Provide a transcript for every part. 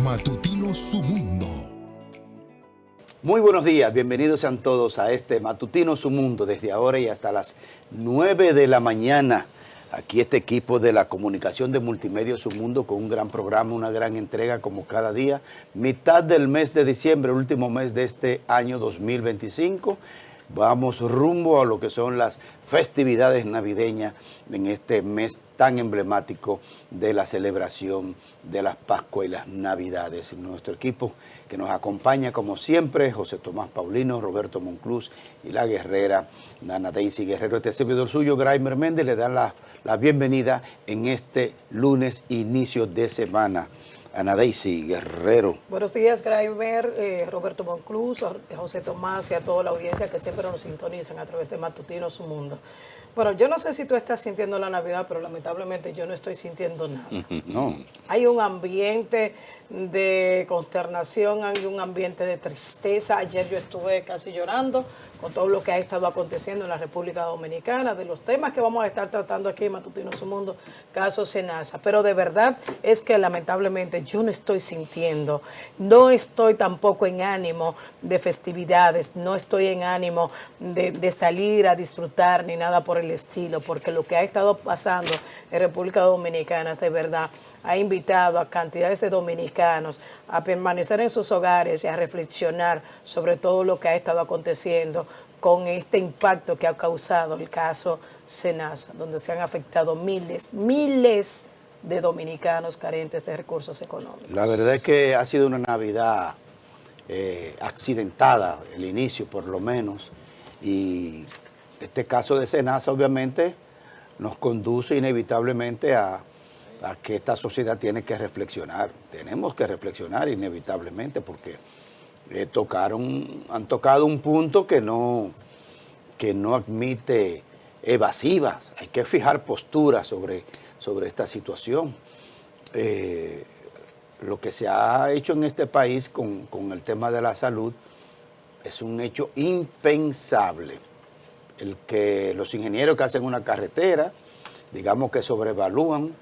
Matutino Su Mundo. Muy buenos días, bienvenidos sean todos a este Matutino Su Mundo, desde ahora y hasta las 9 de la mañana. Aquí este equipo de la comunicación de Multimedia Su Mundo con un gran programa, una gran entrega como cada día. Mitad del mes de diciembre, el último mes de este año 2025. Vamos rumbo a lo que son las festividades navideñas en este mes tan emblemático de la celebración de las Pascuas y las Navidades. Nuestro equipo que nos acompaña como siempre, José Tomás Paulino, Roberto Monclús y la guerrera Ana Daisy Guerrero. Este servidor suyo, Graimer Méndez, le dan la bienvenida en este lunes inicio de semana. Ana Daisy Guerrero. Buenos días, Graimer, Roberto Monclús, José Tomás y a toda la audiencia que siempre nos sintonizan a través de Matutino Su Mundo. Bueno, yo no sé si tú estás sintiendo la Navidad, pero lamentablemente yo no estoy sintiendo nada. No. Hay un ambiente de consternación, hay un ambiente de tristeza. Ayer yo estuve casi llorando con todo lo que ha estado aconteciendo en la República Dominicana, de los temas que vamos a estar tratando aquí en Matutino Su Mundo, caso Senasa. Pero de verdad es que lamentablemente yo no estoy sintiendo, no estoy tampoco en ánimo de festividades, no estoy en ánimo de salir a disfrutar ni nada por el estilo, porque lo que ha estado pasando en República Dominicana de verdad ha invitado a cantidades de dominicanos a permanecer en sus hogares y a reflexionar sobre todo lo que ha estado aconteciendo con este impacto que ha causado el caso Senasa, donde se han afectado miles de dominicanos carentes de recursos económicos. La verdad es que ha sido una Navidad accidentada, el inicio por lo menos, y este caso de Senasa obviamente nos conduce inevitablemente a que esta sociedad tiene que reflexionar. Tenemos que reflexionar inevitablemente porque han tocado un punto que no admite evasivas. Hay que fijar posturas sobre esta situación. Lo que se ha hecho en este país con el tema de la salud es un hecho impensable. El que los ingenieros que hacen una carretera, digamos que sobrevalúan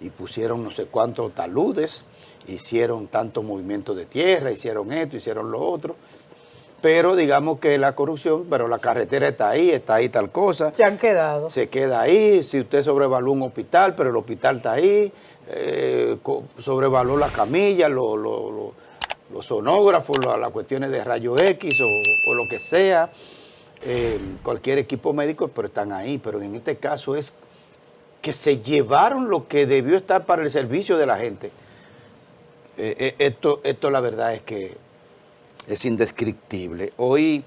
y pusieron no sé cuántos taludes, hicieron tanto movimiento de tierra, hicieron esto, hicieron lo otro, pero digamos que la corrupción, pero la carretera está ahí tal cosa. Se han quedado. Se queda ahí, si usted sobrevalúa un hospital, pero el hospital está ahí, sobrevalúa la camilla, los sonógrafos, las cuestiones de rayos X o lo que sea, cualquier equipo médico, pero están ahí, pero en este caso es que se llevaron lo que debió estar para el servicio de la gente. Esto la verdad es que es indescriptible. Hoy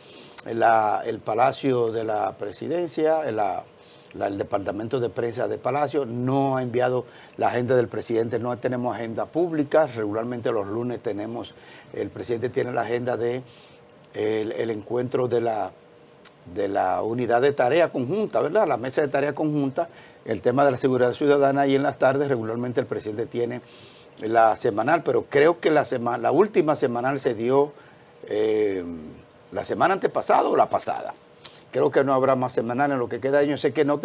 el Palacio de la Presidencia, el Departamento de Prensa de Palacio no ha enviado la agenda del presidente, no tenemos agenda pública, regularmente los lunes el presidente tiene la agenda de el encuentro de la unidad de tarea conjunta, ¿verdad? La mesa de tarea conjunta, el tema de la seguridad ciudadana, y en las tardes regularmente el presidente tiene la semanal, pero creo que la última semanal se dio la semana antepasada o la pasada. Creo que no habrá más semanal en lo que queda de año. Sé que no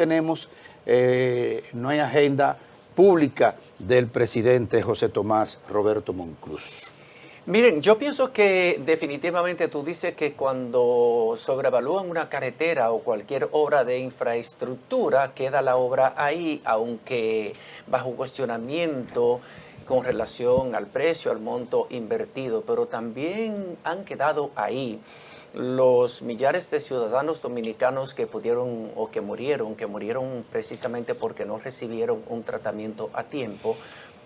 hay agenda pública del presidente José Tomás Roberto Monclús. Miren, yo pienso que definitivamente tú dices que cuando sobrevalúan una carretera o cualquier obra de infraestructura, queda la obra ahí, aunque bajo cuestionamiento con relación al precio, al monto invertido, pero también han quedado ahí los millares de ciudadanos dominicanos que pudieron o que murieron precisamente porque no recibieron un tratamiento a tiempo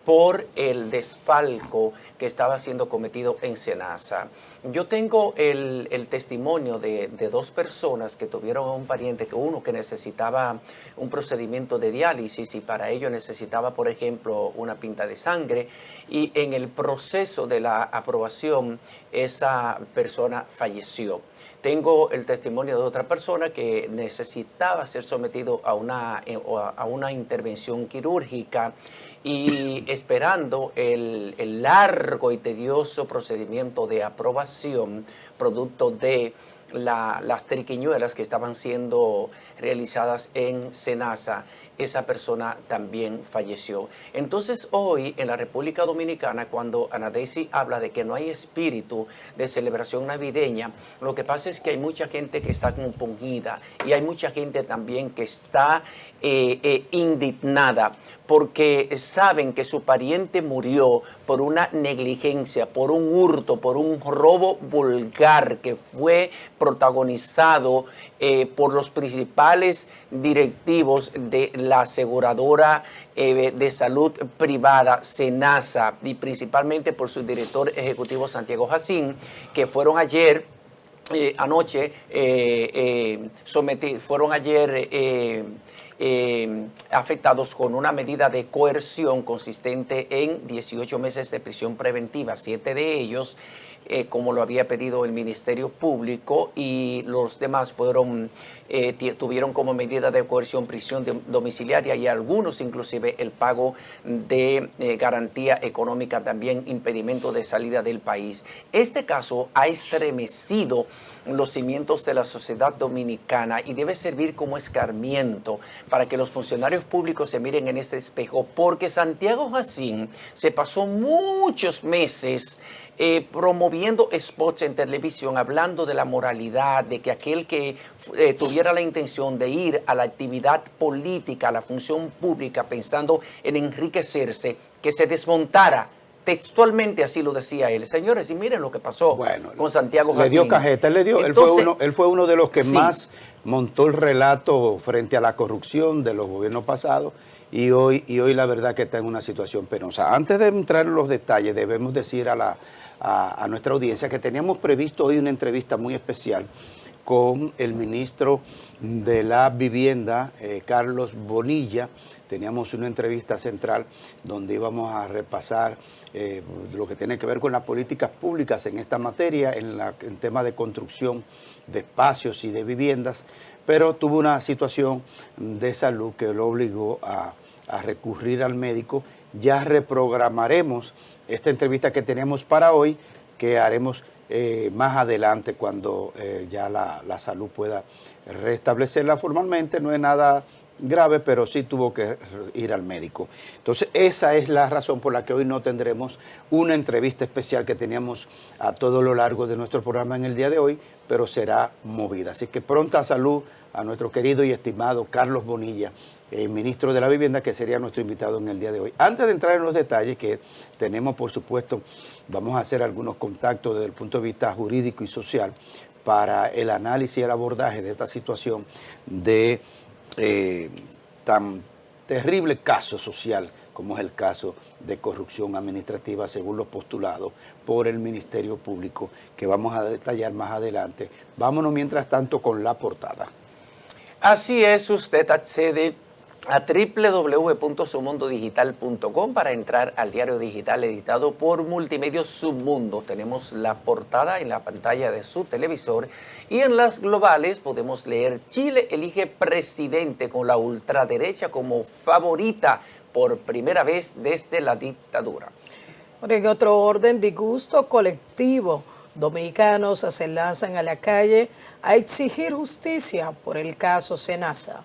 por el desfalco que estaba siendo cometido en Senasa. Yo tengo el testimonio de dos personas que tuvieron a un pariente, uno que necesitaba un procedimiento de diálisis y para ello necesitaba, por ejemplo, una pinta de sangre, y en el proceso de la aprobación esa persona falleció. Tengo el testimonio de otra persona que necesitaba ser sometido a una intervención quirúrgica y esperando el largo y tedioso procedimiento de aprobación producto de las triquiñuelas que estaban siendo realizadas en SENASA, esa persona también falleció. Entonces hoy en la República Dominicana, cuando Ana Daisy habla de que no hay espíritu de celebración navideña, lo que pasa es que hay mucha gente que está compungida y hay mucha gente también que está indignada porque saben que su pariente murió por una negligencia, por un hurto, por un robo vulgar que fue protagonizado por los principales directivos de la aseguradora de salud privada, SENASA, y principalmente por su director ejecutivo Santiago Jacín, que fueron ayer, afectados con una medida de coerción consistente en 18 meses de prisión preventiva, 7 de ellos, como lo había pedido el Ministerio Público, y los demás tuvieron como medida de coerción prisión domiciliaria y algunos inclusive el pago de garantía económica, también impedimento de salida del país. Este caso ha estremecido los cimientos de la sociedad dominicana y debe servir como escarmiento para que los funcionarios públicos se miren en este espejo, porque Santiago Jacín se pasó muchos meses promoviendo spots en televisión, hablando de la moralidad, de que aquel que tuviera la intención de ir a la actividad política, a la función pública, pensando en enriquecerse, que se desmontara. Textualmente así lo decía él. Señores, y miren lo que pasó con Santiago Jacín. Le dio cajeta, Entonces, él fue uno de los que sí, más montó el relato frente a la corrupción de los gobiernos pasados y hoy la verdad que está en una situación penosa. Antes de entrar en los detalles, debemos decir a nuestra audiencia que teníamos previsto hoy una entrevista muy especial con el ministro de la Vivienda, Carlos Bonilla. Teníamos una entrevista central donde íbamos a repasar lo que tiene que ver con las políticas públicas en esta materia, en tema de construcción de espacios y de viviendas, pero tuvo una situación de salud que lo obligó a recurrir al médico. Ya reprogramaremos esta entrevista que tenemos para hoy, que haremos más adelante cuando ya la salud pueda restablecerla formalmente. No es nada grave, pero sí tuvo que ir al médico. Entonces, esa es la razón por la que hoy no tendremos una entrevista especial que teníamos a todo lo largo de nuestro programa en el día de hoy, pero será movida. Así que pronta salud a nuestro querido y estimado Carlos Bonilla, ministro de la Vivienda, que sería nuestro invitado en el día de hoy. Antes de entrar en los detalles, que tenemos, por supuesto, vamos a hacer algunos contactos desde el punto de vista jurídico y social para el análisis y el abordaje de esta situación de tan terrible caso social como es el caso de corrupción administrativa según los postulados por el Ministerio Público, que vamos a detallar más adelante. Vámonos mientras tanto con la portada. Así es, usted accede a www.sumundodigital.com para entrar al diario digital editado por Multimedios Submundo. Tenemos la portada en la pantalla de su televisor y en las globales podemos leer: Chile elige presidente con la ultraderecha como favorita por primera vez desde la dictadura. En otro orden, disgusto colectivo, dominicanos se lanzan a la calle a exigir justicia por el caso SENASA.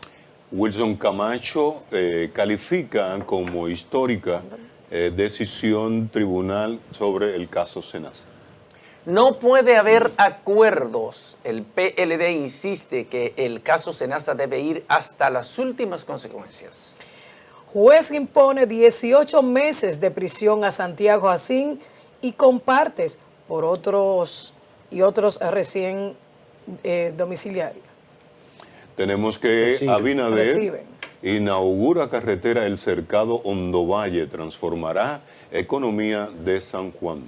Wilson Camacho califica como histórica decisión tribunal sobre el caso SENASA. No puede haber acuerdos. El PLD insiste que el caso SENASA debe ir hasta las últimas consecuencias. Juez impone 18 meses de prisión a Santiago Jacín y compartes por otros recién domiciliarios. Tenemos que Abinader inaugura carretera El Cercado Hondovalle, transformará economía de San Juan.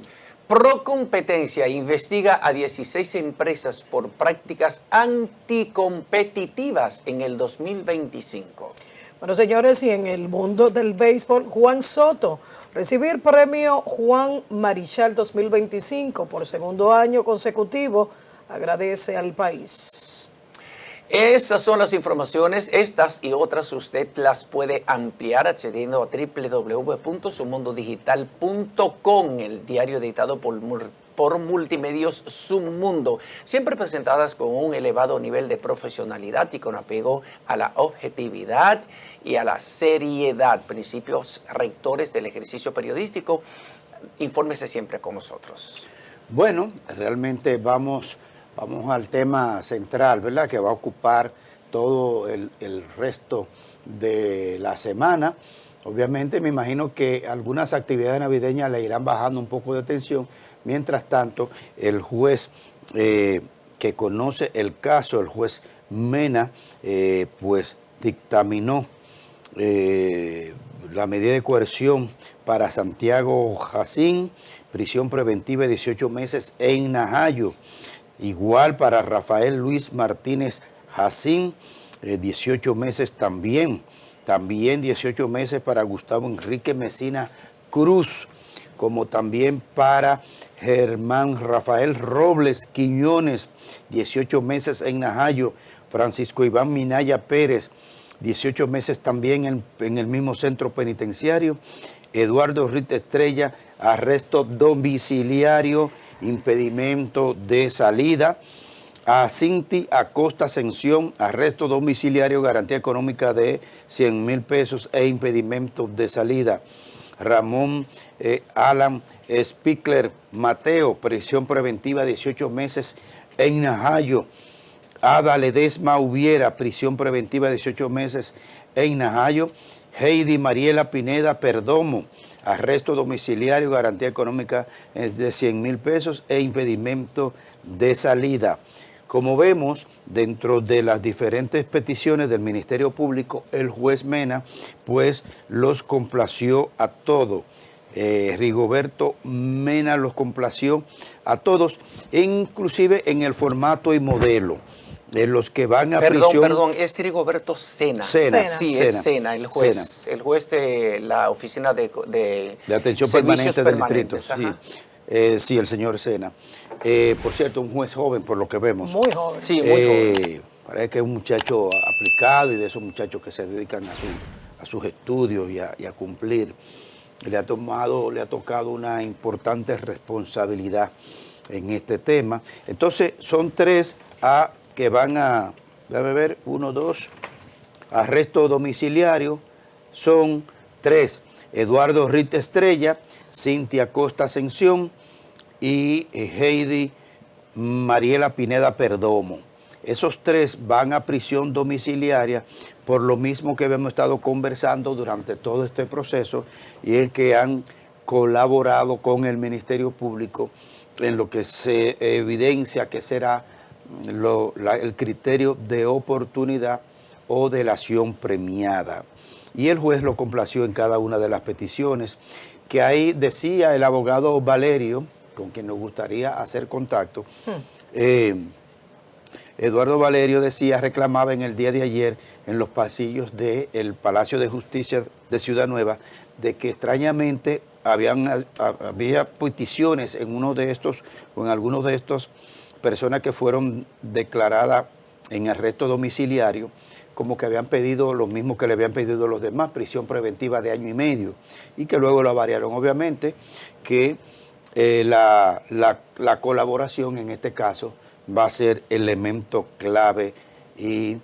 Procompetencia investiga a 16 empresas por prácticas anticompetitivas en el 2025. Bueno, señores, y en el mundo del béisbol, Juan Soto recibir premio Juan Marichal 2025 por segundo año consecutivo, agradece al país. Esas son las informaciones, estas y otras usted las puede ampliar accediendo a www.sumundodigital.com, el diario editado por por Multimedios Submundo, siempre presentadas con un elevado nivel de profesionalidad y con apego a la objetividad y a la seriedad, principios rectores del ejercicio periodístico. Infórmese siempre con nosotros. Bueno, realmente vamos al tema central, ¿verdad?, que va a ocupar todo el resto de la semana. Obviamente me imagino que algunas actividades navideñas le irán bajando un poco de tensión. Mientras tanto, el juez que conoce el caso, el juez Mena, pues dictaminó la medida de coerción para Santiago Jacín, prisión preventiva de 18 meses en Najayo. Igual para Rafael Luis Martínez Jacín, 18 meses también. También 18 meses para Gustavo Enrique Mesina Cruz, como también para Germán Rafael Robles Quiñones, 18 meses en Najayo. Francisco Iván Minaya Pérez, 18 meses también en el mismo centro penitenciario. Eduardo Rita Estrella, arresto domiciliario, impedimento de salida. A Cinti Acosta Ascensión, arresto domiciliario, garantía económica de 100,000 pesos e impedimento de salida. Ramón Alan Spickler Mateo, prisión preventiva 18 meses en Najayo. Ada Ledesma Hubiera, prisión preventiva 18 meses en Najayo. Heidi Mariela Pineda Perdomo, arresto domiciliario, garantía económica de 100,000 pesos e impedimento de salida. Como vemos, dentro de las diferentes peticiones del Ministerio Público, el juez Mena, pues los complació a todos. Rigoberto Mena los complació a todos, inclusive en el formato y modelo. De los que van a prisión. Perdón, es Rigoberto Sena. Sí, es Sena, el juez. Sena. El juez de la Oficina de Atención Permanente del Distrito. Sí, el señor Sena. Por cierto, un juez joven, por lo que vemos. Muy joven. Sí, muy joven. Parece que es un muchacho aplicado y de esos muchachos que se dedican a sus estudios y a cumplir. Le ha tocado una importante responsabilidad en este tema. Entonces, son 3 que van a, déjame ver, 1, 2, arresto domiciliario, son 3. Eduardo Rita Estrella, Cintia Costa Ascensión y Heidi Mariela Pineda Perdomo. Esos 3 van a prisión domiciliaria por lo mismo que hemos estado conversando durante todo este proceso y el que han colaborado con el Ministerio Público en lo que se evidencia que será el criterio de oportunidad o delación premiada. Y el juez lo complació en cada una de las peticiones, que ahí decía el abogado Valerio, con quien nos gustaría hacer contacto. Eduardo Valerio reclamaba en el día de ayer en los pasillos del Palacio de Justicia de Ciudad Nueva, de que extrañamente había peticiones en uno de estos, o en algunos de estos, personas que fueron declaradas en arresto domiciliario, como que habían pedido lo mismo que le habían pedido los demás, prisión preventiva de 1 año y medio, y que luego lo variaron. Obviamente que la colaboración en este caso va a ser elemento clave y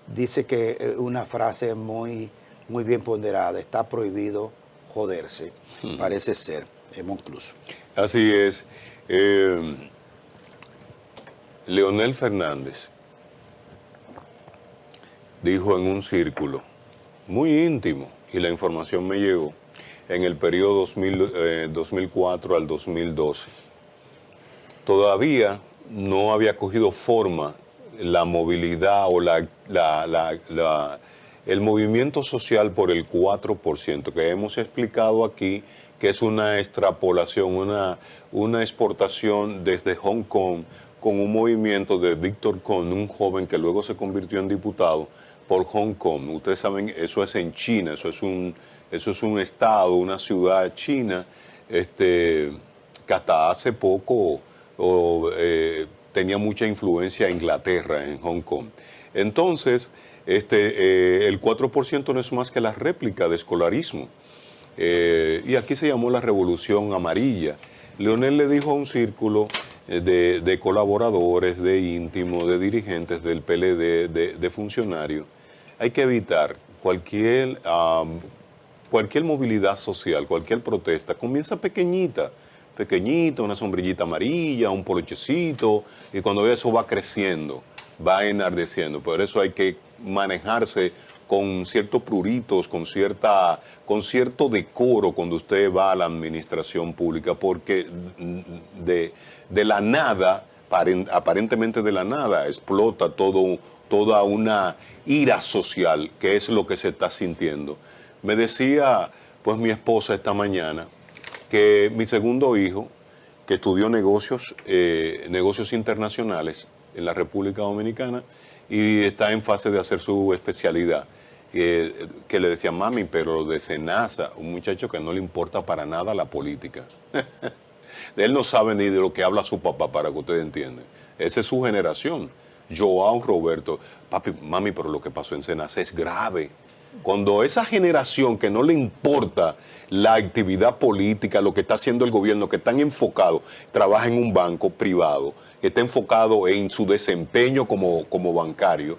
dice que una frase muy, muy bien ponderada: está prohibido joderse, parece ser, incluso. Así es. Leonel Fernández dijo en un círculo muy íntimo, y la información me llegó, en el periodo 2004 al 2012, todavía no había cogido forma la movilidad o el movimiento social por el 4%, que hemos explicado aquí, que es una extrapolación, una exportación desde Hong Kong, con un movimiento de Víctor Kong, un joven que luego se convirtió en diputado por Hong Kong. Ustedes saben, eso es en China, eso es un estado, una ciudad china, que hasta hace poco tenía mucha influencia Inglaterra en Hong Kong. Entonces, el 4% no es más que la réplica de escolarismo. Y aquí se llamó la Revolución Amarilla. Leonel le dijo a un círculo de colaboradores, de íntimos, de dirigentes del PLD, de funcionarios, hay que evitar cualquier movilidad social, cualquier protesta, comienza pequeñita, una sombrillita amarilla, un polochecito, y cuando eso va creciendo, va enardeciendo. Por eso hay que manejarse con ciertos pruritos, con cierto decoro cuando usted va a la administración pública, porque de la nada, aparentemente de la nada, explota toda una ira social, que es lo que se está sintiendo. Me decía, pues, mi esposa esta mañana, que mi segundo hijo, que estudió negocios internacionales en la República Dominicana y está en fase de hacer su especialidad, que le decía, mami, pero de Senasa, un muchacho que no le importa para nada la política. Él no sabe ni de lo que habla su papá, para que ustedes entiendan. Esa es su generación. Joao, Roberto, papi, mami, pero lo que pasó en Senasa es grave. Cuando esa generación que no le importa la actividad política, lo que está haciendo el gobierno, que están enfocados, trabaja en un banco privado, que está enfocado en su desempeño como bancario,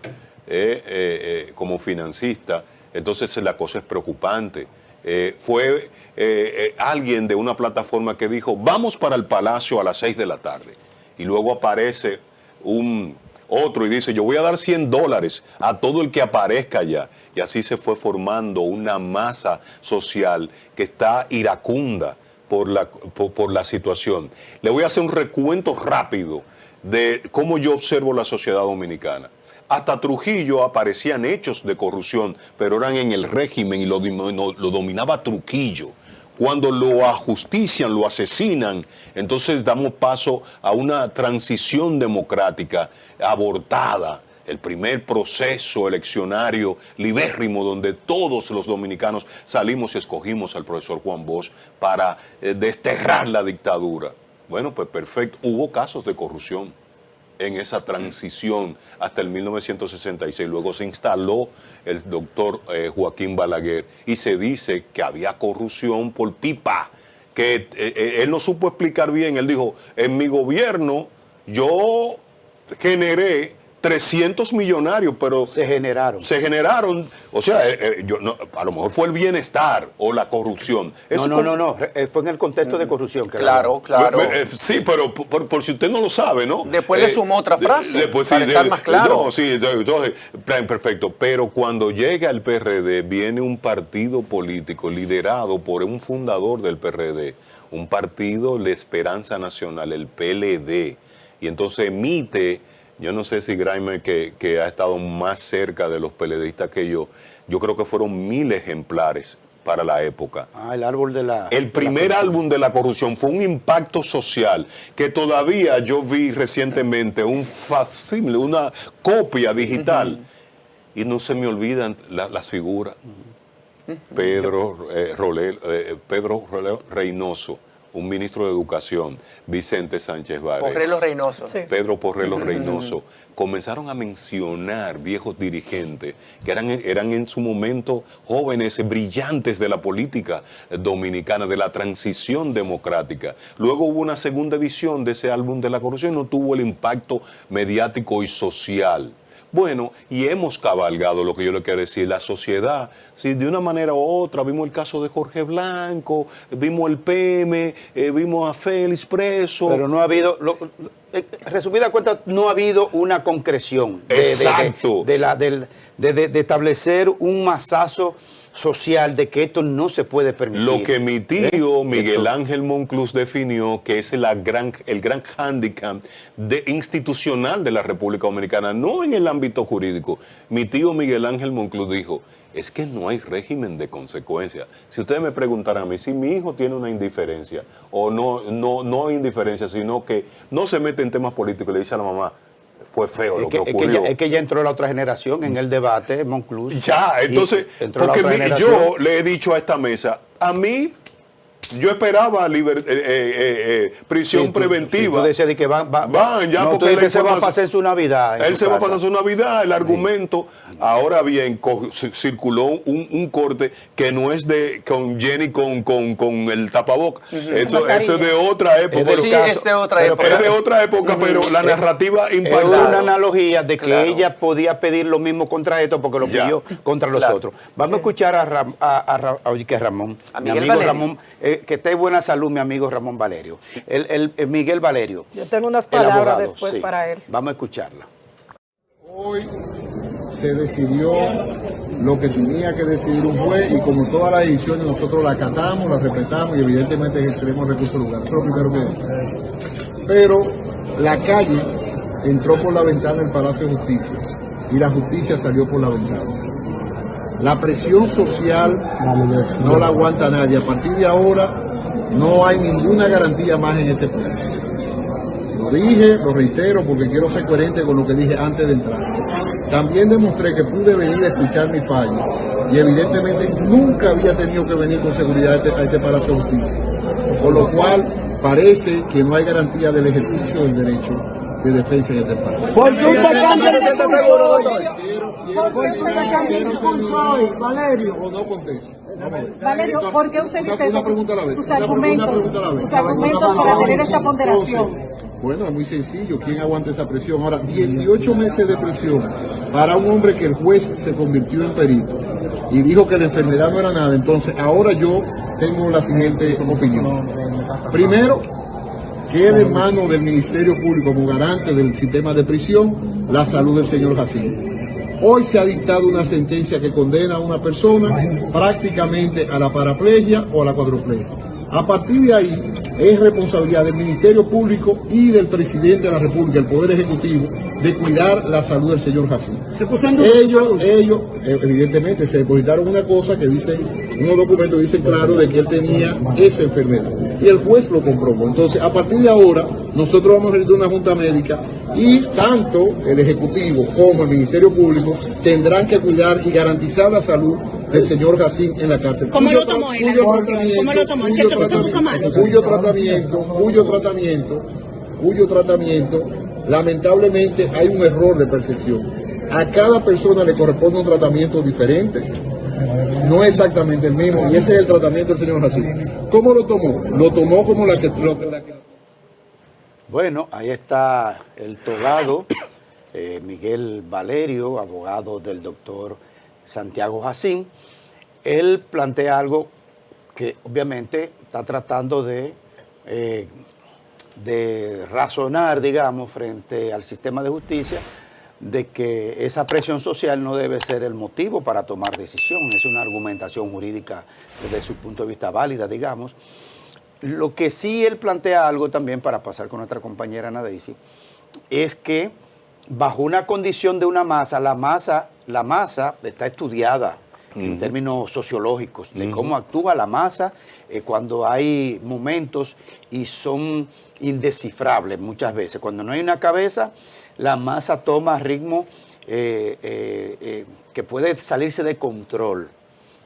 como financista, entonces la cosa es preocupante. Fue alguien de una plataforma que dijo, vamos para el Palacio a las 6 de la tarde. Y luego aparece otro y dice, yo voy a dar $100 a todo el que aparezca allá. Y así se fue formando una masa social que está iracunda por la situación. Le voy a hacer un recuento rápido de cómo yo observo la sociedad dominicana. Hasta Trujillo aparecían hechos de corrupción, pero eran en el régimen y lo dominaba Trujillo. Cuando lo ajustician, lo asesinan, entonces damos paso a una transición democrática abortada. El primer proceso eleccionario libérrimo donde todos los dominicanos salimos y escogimos al profesor Juan Bosch para desterrar la dictadura. Bueno, pues perfecto. Hubo casos de corrupción en esa transición hasta el 1966. Luego se instaló el doctor Joaquín Balaguer y se dice que había corrupción por pipa, que él no supo explicar bien. Él dijo, en mi gobierno yo generé 300 millonarios, pero... Se generaron. O sea, a lo mejor fue el bienestar o la corrupción. Eso No. Fue en el contexto de corrupción. Claro. Sí, pero por si usted no lo sabe, ¿no? Después le sumó otra frase, para estar más claro. No, sí, entonces, perfecto. Pero cuando llega el PRD, viene un partido político liderado por un fundador del PRD, un partido de Esperanza Nacional, el PLD, y entonces emite... Yo no sé si Graimer, que ha estado más cerca de los PLDistas que yo creo que fueron 1000 ejemplares para la época. El árbol de la... El primer álbum de la corrupción fue un impacto social que todavía yo vi recientemente un facsímile, una copia digital, y no se me olvidan las figuras. Pedro Reynoso, un ministro de Educación, Vicente Sánchez Bárez. Porrelo Reynoso. Sí. Pedro Porrelo Reynoso. Comenzaron a mencionar viejos dirigentes que eran en su momento jóvenes brillantes de la política dominicana, de la transición democrática. Luego hubo una segunda edición de ese álbum de la corrupción, no tuvo el impacto mediático y social. Bueno, y hemos cabalgado, lo que yo le quiero decir, la sociedad, si de una manera u otra, vimos el caso de Jorge Blanco, vimos el PM, vimos a Félix preso. Pero no ha habido, resumida cuenta, no ha habido una concreción Exacto. de establecer un masazo social de que esto no se puede permitir. Lo que mi tío Miguel Ángel Monclús definió que es el gran hándicap institucional de la República Dominicana, no en el ámbito jurídico. Mi tío Miguel Ángel Monclús dijo, es que no hay régimen de consecuencia. Si ustedes me preguntaran a mí, si mi hijo tiene una indiferencia, o no indiferencia, sino que no se mete en temas políticos, le dice a la mamá, fue feo lo que ocurrió. Es que ya entró la otra generación en el debate, Monclús. Ya, entonces, porque yo le he dicho a esta mesa, a mí Yo esperaba prisión Sí, preventiva. Tú decías de que van ya, no, porque tú dices la que se va a información- pasar su Navidad. en Él su se va a casa. pasar su Navidad, el argumento. Ahora bien, circuló un corte que no es de con Jenny con el tapabocas. Eso es de otra época. Es del Sí, caso, es de otra pero- época. Es de otra época, pero la narrativa Es impactante. una analogía de que Claro. ella podía pedir lo mismo contra esto porque lo Ya. pidió contra los Claro. otros. Vamos a escuchar a Ramón, A mi Miguel amigo Valerio. Ramón, que esté en buena salud, mi amigo Ramón Valerio. El Miguel Valerio. Yo tengo unas el palabras abogado, después sí. para él. Vamos a escucharla. Hoy se decidió lo que tenía que decidir un juez y como todas las decisiones nosotros la acatamos, la respetamos y evidentemente ejerceremos recursos lugar. Eso es lo primero que es. Pero la calle entró por la ventana del Palacio de Justicia y la justicia salió por la ventana. La presión social no la aguanta nadie. A partir de ahora no hay ninguna garantía más en este país. Lo dije, lo reitero porque quiero ser coherente con lo que dije antes de entrar. También demostré que pude venir a escuchar mi fallo y evidentemente nunca había tenido que venir con seguridad a este Palacio de Justicia. Por lo cual parece que no hay garantía del ejercicio del derecho de defensa en este país. ¿Por qué usted cambia el discurso hoy? ¿Por qué Quiero- usted cambia el discurso hoy, Valerio? No contesto. Vamos a ver. Valerio, ¿por qué usted dice Una eso? pregunta a la vez. Sus Una argumentos, pregunta a la vez. sus argumentos para tener esta ponderación. Entonces, bueno, es muy sencillo. ¿Quién aguanta esa presión? Ahora, 18 meses de prisión para un hombre que el juez se convirtió en perito y dijo que la enfermedad no era nada. Entonces, ahora yo tengo la siguiente opinión. Primero, queda en manos del Ministerio Público como garante del sistema de prisión la salud del señor Jacinto. Hoy se ha dictado una sentencia que condena a una persona prácticamente a la paraplegia o a la cuadriplegia. A partir de ahí es responsabilidad del Ministerio Público y del Presidente de la República, el Poder Ejecutivo, de cuidar la salud del señor Jacinto. Ellos, evidentemente, se depositaron una cosa que dice, unos documentos dicen claro de que él tenía esa enfermedad. Y el juez lo comprobó. Entonces, a partir de ahora, nosotros vamos a realizar una junta médica y tanto el Ejecutivo como el Ministerio Público tendrán que cuidar y garantizar la salud del señor Jacinto en la cárcel. ¿Cómo lo tomó él? ¿Cómo lo tomó? ¿Es cierto que se puso mal? Cuyo tratamiento, lamentablemente hay un error de percepción. A cada persona le corresponde un tratamiento diferente. No es exactamente el mismo, y ese es el tratamiento del señor Jacinto. ¿Cómo lo tomó? Lo tomó como la que... Bueno, ahí está el togado Miguel Valerio, abogado del doctor Santiago Jacín. Él plantea algo que obviamente está tratando de razonar, digamos, frente al sistema de justicia, de que esa presión social no debe ser el motivo para tomar decisión. Es una argumentación jurídica desde su punto de vista válida, digamos. Lo que sí él plantea algo también, para pasar con nuestra compañera Ana Daisy, es que bajo una condición de una masa, la masa está estudiada en términos sociológicos, de cómo actúa la masa cuando hay momentos y son indescifrables muchas veces. Cuando no hay una cabeza, la masa toma ritmo que puede salirse de control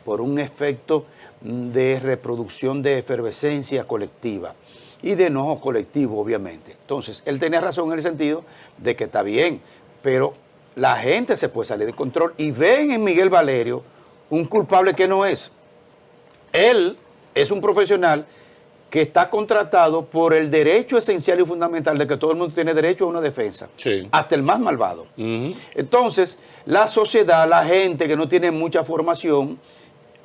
por un efecto de reproducción de efervescencia colectiva y de enojo colectivo, obviamente. Entonces, él tenía razón en el sentido de que está bien, pero la gente se puede salir de control y ven en Miguel Valerio un culpable que no es. Él es un profesional que está contratado por el derecho esencial y fundamental de que todo el mundo tiene derecho a una defensa, hasta el más malvado. Entonces, la sociedad, la gente que no tiene mucha formación,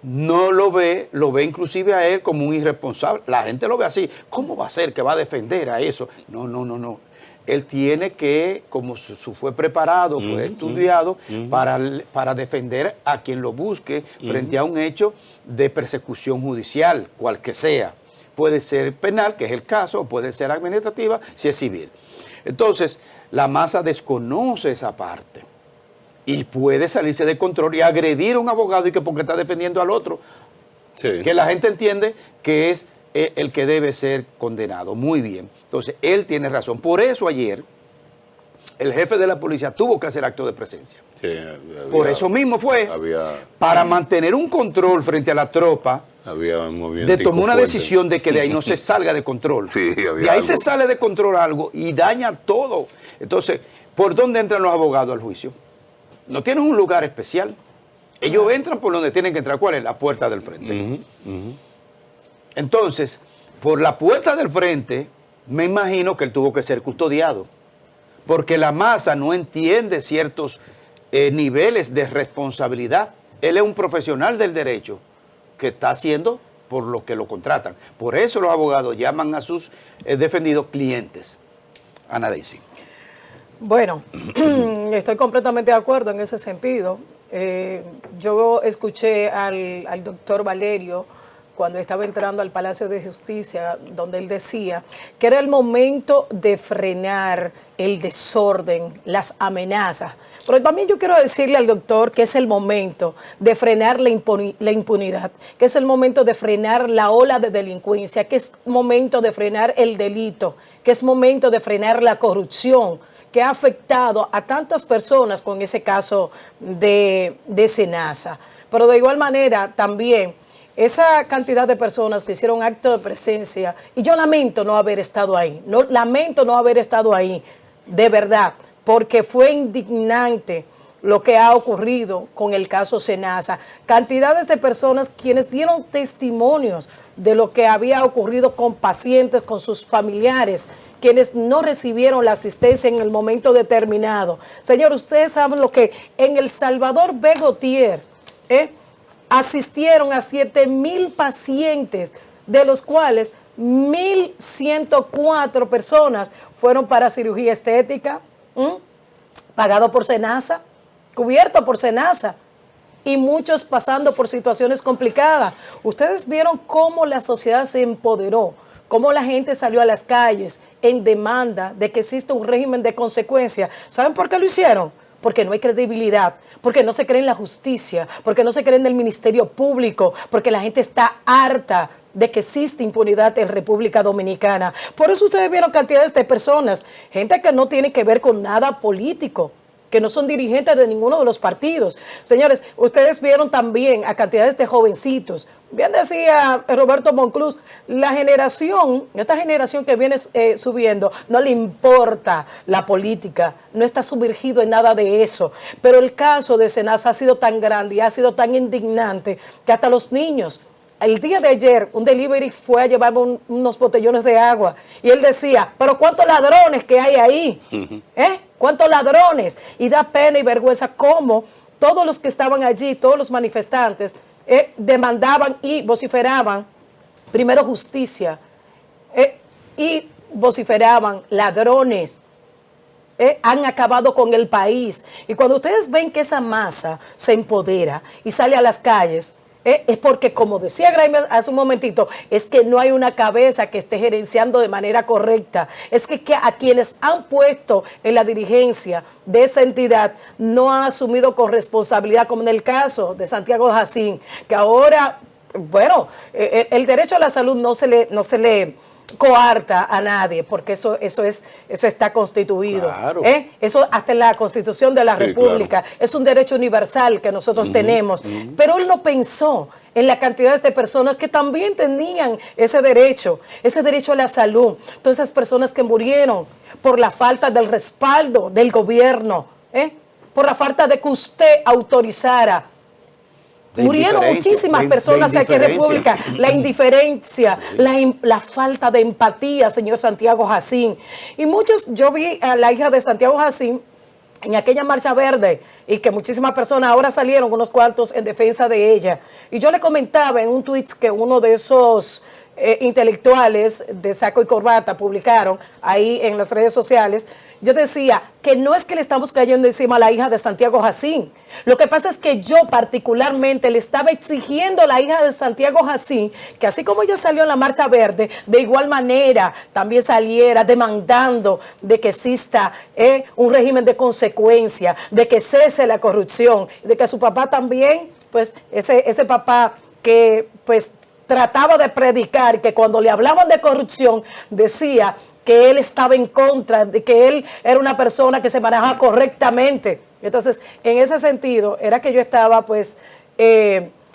no lo ve inclusive a él como un irresponsable. La gente lo ve así. ¿Cómo va a ser que va a defender a eso? No. Él tiene que, como fue preparado, fue estudiado para defender a quien lo busque frente a un hecho de persecución judicial, cual que sea. Puede ser penal, que es el caso, o puede ser administrativa, si es civil. Entonces, la masa desconoce esa parte y puede salirse de control y agredir a un abogado y que porque está defendiendo al otro, que la gente entiende que es el que debe ser condenado. Muy bien. Entonces, él tiene razón. Por eso ayer, el jefe de la policía tuvo que hacer acto de presencia. Por eso mismo fue, para mantener un control frente a la tropa, Había un movimiento tomó una fuerte. decisión de que de ahí no se salga de control. Sí, había de ahí algo. se sale de control algo y daña todo. Entonces, ¿por dónde entran los abogados al juicio? No tienen un lugar especial. Ellos entran por donde tienen que entrar. ¿Cuál es? La puerta del frente. Entonces, por la puerta del frente, me imagino que él tuvo que ser custodiado. Porque la masa no entiende ciertos niveles de responsabilidad. Él es un profesional del derecho que está haciendo por lo que lo contratan. Por eso los abogados llaman a sus defendidos clientes. Ana Daisy. Bueno, estoy completamente de acuerdo en ese sentido. Yo escuché al doctor Valerio cuando estaba entrando al Palacio de Justicia, donde él decía que era el momento de frenar el desorden, las amenazas. Pero también yo quiero decirle al doctor que es el momento de frenar la impunidad, que es el momento de frenar la ola de delincuencia, que es momento de frenar el delito, que es momento de frenar la corrupción, que ha afectado a tantas personas con ese caso de Senasa. Pero de igual manera también esa cantidad de personas que hicieron acto de presencia, y yo lamento no haber estado ahí, de verdad, porque fue indignante lo que ha ocurrido con el caso Senasa. Cantidades de personas quienes dieron testimonios de lo que había ocurrido con pacientes, con sus familiares, quienes no recibieron la asistencia en el momento determinado. Señor, ustedes saben lo que en El Salvador Begotier asistieron a 7,000 pacientes, de los cuales 1,104 personas fueron para cirugía estética, pagado por Senasa, cubierto por Senasa, y muchos pasando por situaciones complicadas. Ustedes vieron cómo la sociedad se empoderó, cómo la gente salió a las calles en demanda de que exista un régimen de consecuencia. ¿Saben por qué lo hicieron? Porque no hay credibilidad, porque no se cree en la justicia, porque no se cree en el Ministerio Público, porque la gente está harta de que existe impunidad en República Dominicana. Por eso ustedes vieron cantidades de personas, gente que no tiene que ver con nada político, que no son dirigentes de ninguno de los partidos. Señores, ustedes vieron también a cantidades de jovencitos. Bien decía Roberto Monclús, esta generación que viene subiendo, no le importa la política, no está sumergido en nada de eso. Pero el caso de Senasa ha sido tan grande y ha sido tan indignante que hasta los niños, el día de ayer, un delivery fue a llevarme unos botellones de agua y él decía, pero ¿cuántos ladrones que hay ahí? ¿Cuántos ladrones? Y da pena y vergüenza cómo todos los que estaban allí, todos los manifestantes, demandaban y vociferaban, primero justicia, y vociferaban ladrones. Han acabado con el país. Y cuando ustedes ven que esa masa se empodera y sale a las calles, es porque, como decía Graeme hace un momentito, es que no hay una cabeza que esté gerenciando de manera correcta. Es que a quienes han puesto en la dirigencia de esa entidad no han asumido con responsabilidad, como en el caso de Santiago Jacín, que ahora, bueno, el derecho a la salud no se le coarta a nadie, porque eso está constituido. Claro. Eso hasta en la Constitución de la República. Claro. Es un derecho universal que nosotros tenemos. Pero él no pensó en la cantidad de personas que también tenían ese derecho a la salud. Todas esas personas que murieron por la falta del respaldo del gobierno, por la falta de que usted autorizara. Murieron muchísimas personas aquí en República. La indiferencia, la falta de empatía, señor Santiago Jacín. Y muchos, yo vi a la hija de Santiago Jacín en aquella marcha verde y que muchísimas personas ahora salieron, unos cuantos, en defensa de ella. Y yo le comentaba en un tweet que uno de esos intelectuales de saco y corbata publicaron ahí en las redes sociales. Yo decía que no es que le estamos cayendo encima a la hija de Santiago Jacín. Lo que pasa es que yo particularmente le estaba exigiendo a la hija de Santiago Jacín que así como ella salió en la Marcha Verde, de igual manera también saliera demandando de que exista un régimen de consecuencia, de que cese la corrupción, de que su papá también, pues ese papá que pues trataba de predicar, que cuando le hablaban de corrupción decía que él estaba en contra, de que él era una persona que se manejaba correctamente. Entonces, en ese sentido, era que yo estaba pues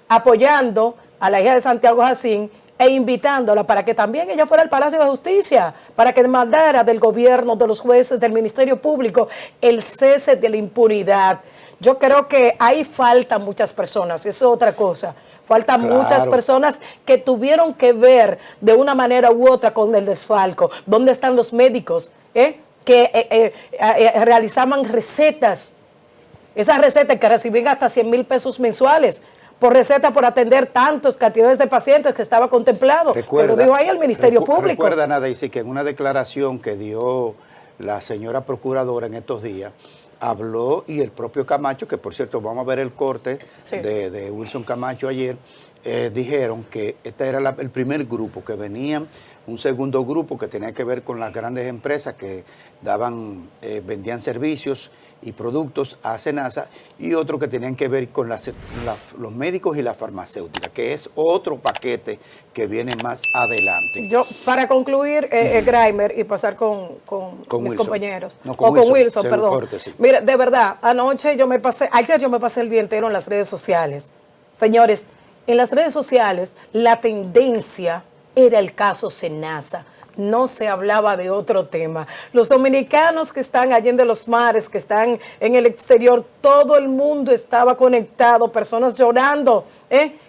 apoyando a la hija de Santiago Jacín e invitándola para que también ella fuera al Palacio de Justicia, para que demandara del gobierno, de los jueces, del Ministerio Público, el cese de la impunidad. Yo creo que ahí faltan muchas personas, eso es otra cosa. Faltan muchas personas que tuvieron que ver de una manera u otra con el desfalco. ¿Dónde están los médicos que realizaban recetas? Esas recetas que recibían hasta 100,000 pesos mensuales por receta por atender tantas cantidades de pacientes que estaba contemplado. Pero dijo ahí el Ministerio Público. Recuerda, Daisy, que en una declaración que dio la señora procuradora en estos días, habló, y el propio Camacho, que por cierto vamos a ver el corte de Wilson Camacho ayer, dijeron que este era el primer grupo, que venían un segundo grupo que tenía que ver con las grandes empresas que vendían servicios y productos a SENASA, y otro que tenían que ver con los médicos y la farmacéutica, que es otro paquete que viene más adelante. Yo, para concluir, Graimer, y pasar con mis Wilson. compañeros, No, con Wilson, perdón. Corte, sí. Mira, de verdad, ayer yo me pasé el día entero en las redes sociales. Señores, en las redes sociales la tendencia era el caso SENASA. No se hablaba de otro tema. Los dominicanos que están allá en los mares, que están en el exterior, todo el mundo estaba conectado, personas llorando,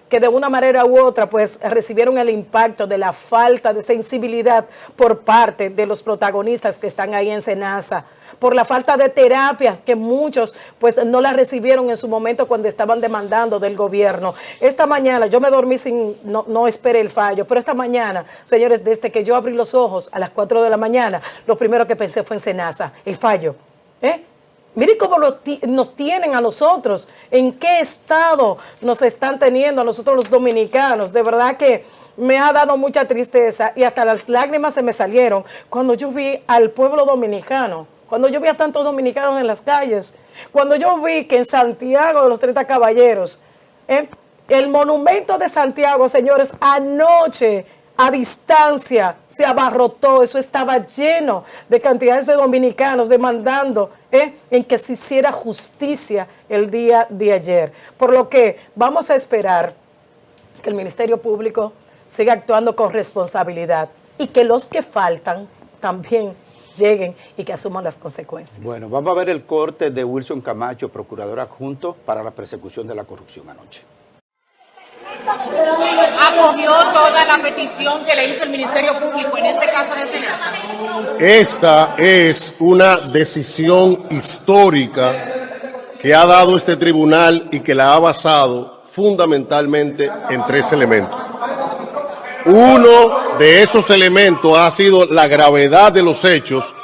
que de una manera u otra pues recibieron el impacto de la falta de sensibilidad por parte de los protagonistas que están ahí en SENASA, por la falta de terapia que muchos pues no la recibieron en su momento cuando estaban demandando del gobierno. Esta mañana, yo me dormí no esperé el fallo, pero esta mañana, señores, desde que yo abrí los ojos a las 4 de la mañana, lo primero que pensé fue en SENASA, el fallo. Miren cómo nos tienen a nosotros, en qué estado nos están teniendo a nosotros los dominicanos. De verdad que me ha dado mucha tristeza y hasta las lágrimas se me salieron cuando yo vi al pueblo dominicano, cuando yo vi a tantos dominicanos en las calles, cuando yo vi que en Santiago de los 30 Caballeros, el monumento de Santiago, señores, anoche a distancia se abarrotó, eso estaba lleno de cantidades de dominicanos demandando en que se hiciera justicia el día de ayer. Por lo que vamos a esperar que el Ministerio Público siga actuando con responsabilidad y que los que faltan también lleguen y que asuman las consecuencias. Bueno, vamos a ver el corte de Wilson Camacho, procurador adjunto para la persecución de la corrupción anoche. Acogió toda la petición que le hizo el Ministerio Público, en este caso de SENASA. Esta es una decisión histórica que ha dado este tribunal y que la ha basado fundamentalmente en 3 elementos. Uno de esos elementos ha sido la gravedad de los hechos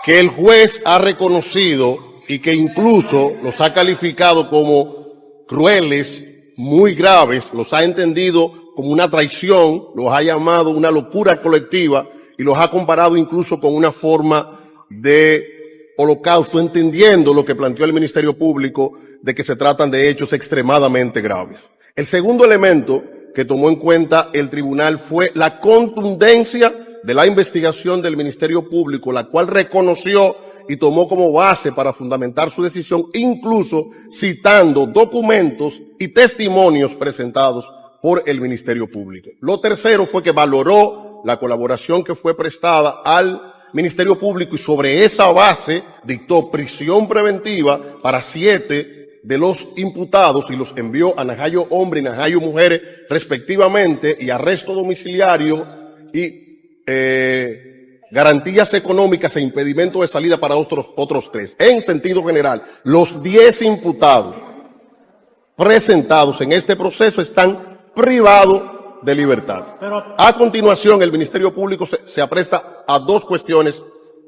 que el juez ha reconocido y que incluso los ha calificado como crueles, muy graves, los ha entendido como una traición, los ha llamado una locura colectiva y los ha comparado incluso con una forma de holocausto, entendiendo lo que planteó el Ministerio Público de que se tratan de hechos extremadamente graves. El segundo elemento que tomó en cuenta el tribunal fue la contundencia de la investigación del Ministerio Público, la cual reconoció y tomó como base para fundamentar su decisión, incluso citando documentos y testimonios presentados por el Ministerio Público. Lo tercero fue que valoró la colaboración que fue prestada al Ministerio Público y sobre esa base dictó prisión preventiva para 7 de los imputados y los envió a Najayo Hombre y Najayo Mujeres respectivamente, y arresto domiciliario y garantías económicas e impedimento de salida para otros 3. En sentido general, los 10 imputados presentados en este proceso están privados de libertad. A continuación, el Ministerio Público se apresta a 2 cuestiones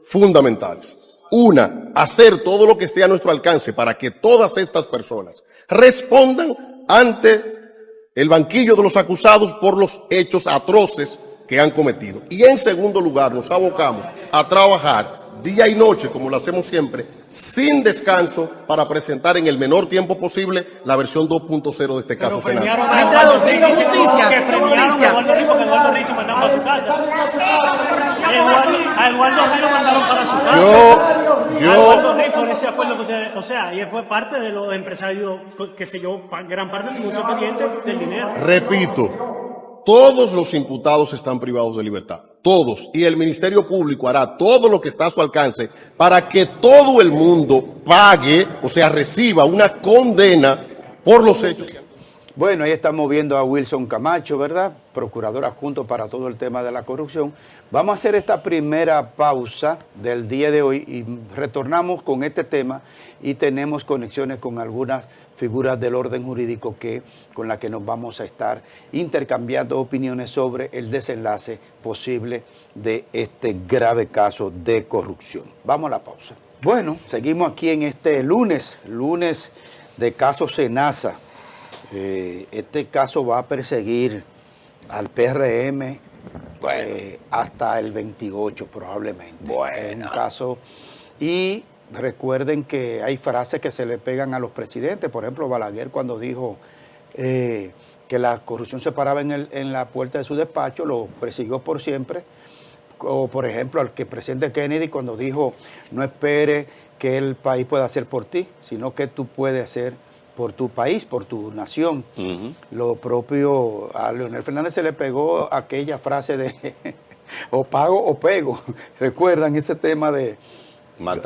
fundamentales. Una, hacer todo lo que esté a nuestro alcance para que todas estas personas respondan ante el banquillo de los acusados por los hechos atroces que han cometido. Y en segundo lugar, nos abocamos a trabajar día y noche, como lo hacemos siempre, sin descanso, para presentar en el menor tiempo posible la versión 2.0 de este caso SENASA. Eduardo Rico mandaron para su casa. por ese acuerdo que ustedes, o sea, y fue parte de los empresarios, qué sé yo, gran parte sin mucho pendiente del dinero. Repito, todos los imputados están privados de libertad, todos, y el Ministerio Público hará todo lo que está a su alcance para que todo el mundo pague, o sea, reciba una condena por los hechos. Bueno, ahí estamos viendo a Wilson Camacho, ¿verdad? Procurador adjunto para todo el tema de la corrupción. Vamos a hacer esta primera pausa del día de hoy y retornamos con este tema y tenemos conexiones con algunas figuras del orden jurídico con las que nos vamos a estar intercambiando opiniones sobre el desenlace posible de este grave caso de corrupción. Vamos a la pausa. Bueno, seguimos aquí en este lunes de caso Senasa. Este caso va a perseguir al PRM hasta el 28 probablemente. Es un caso, y recuerden que hay frases que se le pegan a los presidentes. Por ejemplo, Balaguer, cuando dijo que la corrupción se paraba en la puerta de su despacho, lo persiguió por siempre. O por ejemplo, al que presidente Kennedy, cuando dijo: no espere que el país pueda hacer por ti, sino que tú puedes hacer por tu país, por tu nación. Lo propio a Leonel Fernández se le pegó aquella frase de o pago o pego. ¿Recuerdan ese tema de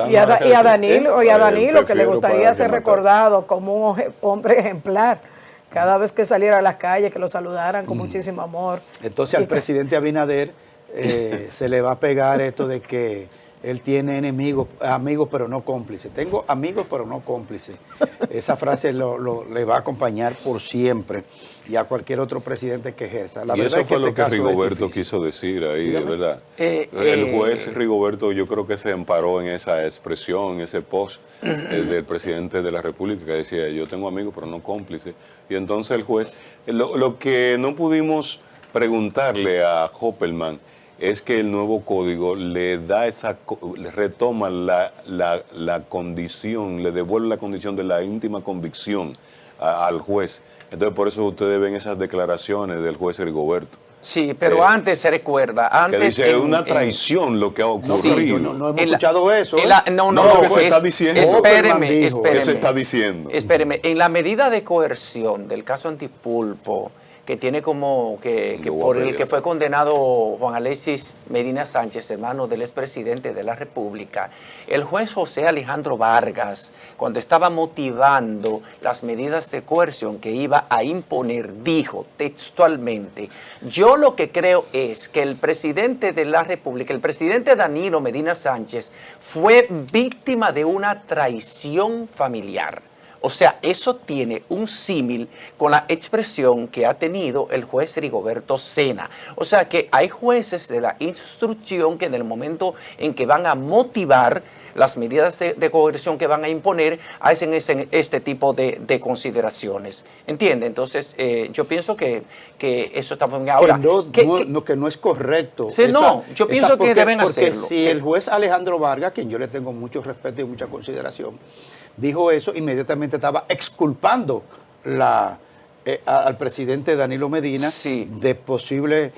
y a Danilo que le gustaría ser recordado como un hombre ejemplar? Cada vez que saliera a las calles, que lo saludaran con muchísimo amor. Entonces al presidente Abinader se le va a pegar esto de que él tiene amigos pero no cómplices. Tengo amigos pero no cómplices. Esa frase le va a acompañar por siempre, y a cualquier otro presidente que ejerza. La y verdad eso fue es que lo que Rigoberto quiso decir ahí, de verdad. El juez Rigoberto, yo creo que se amparó en esa expresión, ese post del presidente de la República, que decía: yo tengo amigos pero no cómplices. Y entonces el juez, lo que no pudimos preguntarle a Hoppelman es que el nuevo código le da le retoma la condición, le devuelve la condición de la íntima convicción al juez. Entonces por eso ustedes ven esas declaraciones del juez Rigoberto. Sí, pero antes se recuerda. Antes que dice, es una traición lo que ha ocurrido. No hemos escuchado eso. No, que se está diciendo. Espéreme. ¿Qué se está diciendo? Espéreme, en la medida de coerción del caso Antipulpo, que tiene como que por el que fue condenado Juan Alexis Medina Sánchez, hermano del expresidente de la República, el juez José Alejandro Vargas, cuando estaba motivando las medidas de coerción que iba a imponer, dijo textualmente: yo lo que creo es que el presidente de la República, el presidente Danilo Medina Sánchez, fue víctima de una traición familiar. O sea, eso tiene un símil con la expresión que ha tenido el juez Rigoberto Sena. O sea, que hay jueces de la instrucción que en el momento en que van a motivar las medidas de coerción que van a imponer, hacen este tipo de consideraciones. ¿Entiende? Entonces, yo pienso que eso está muy bien. Ahora, que no es correcto. Sí, yo pienso que deben hacerlo. Porque si el juez Alejandro Vargas, a quien yo le tengo mucho respeto y mucha consideración, dijo eso, inmediatamente estaba exculpando al presidente Danilo Medina de posible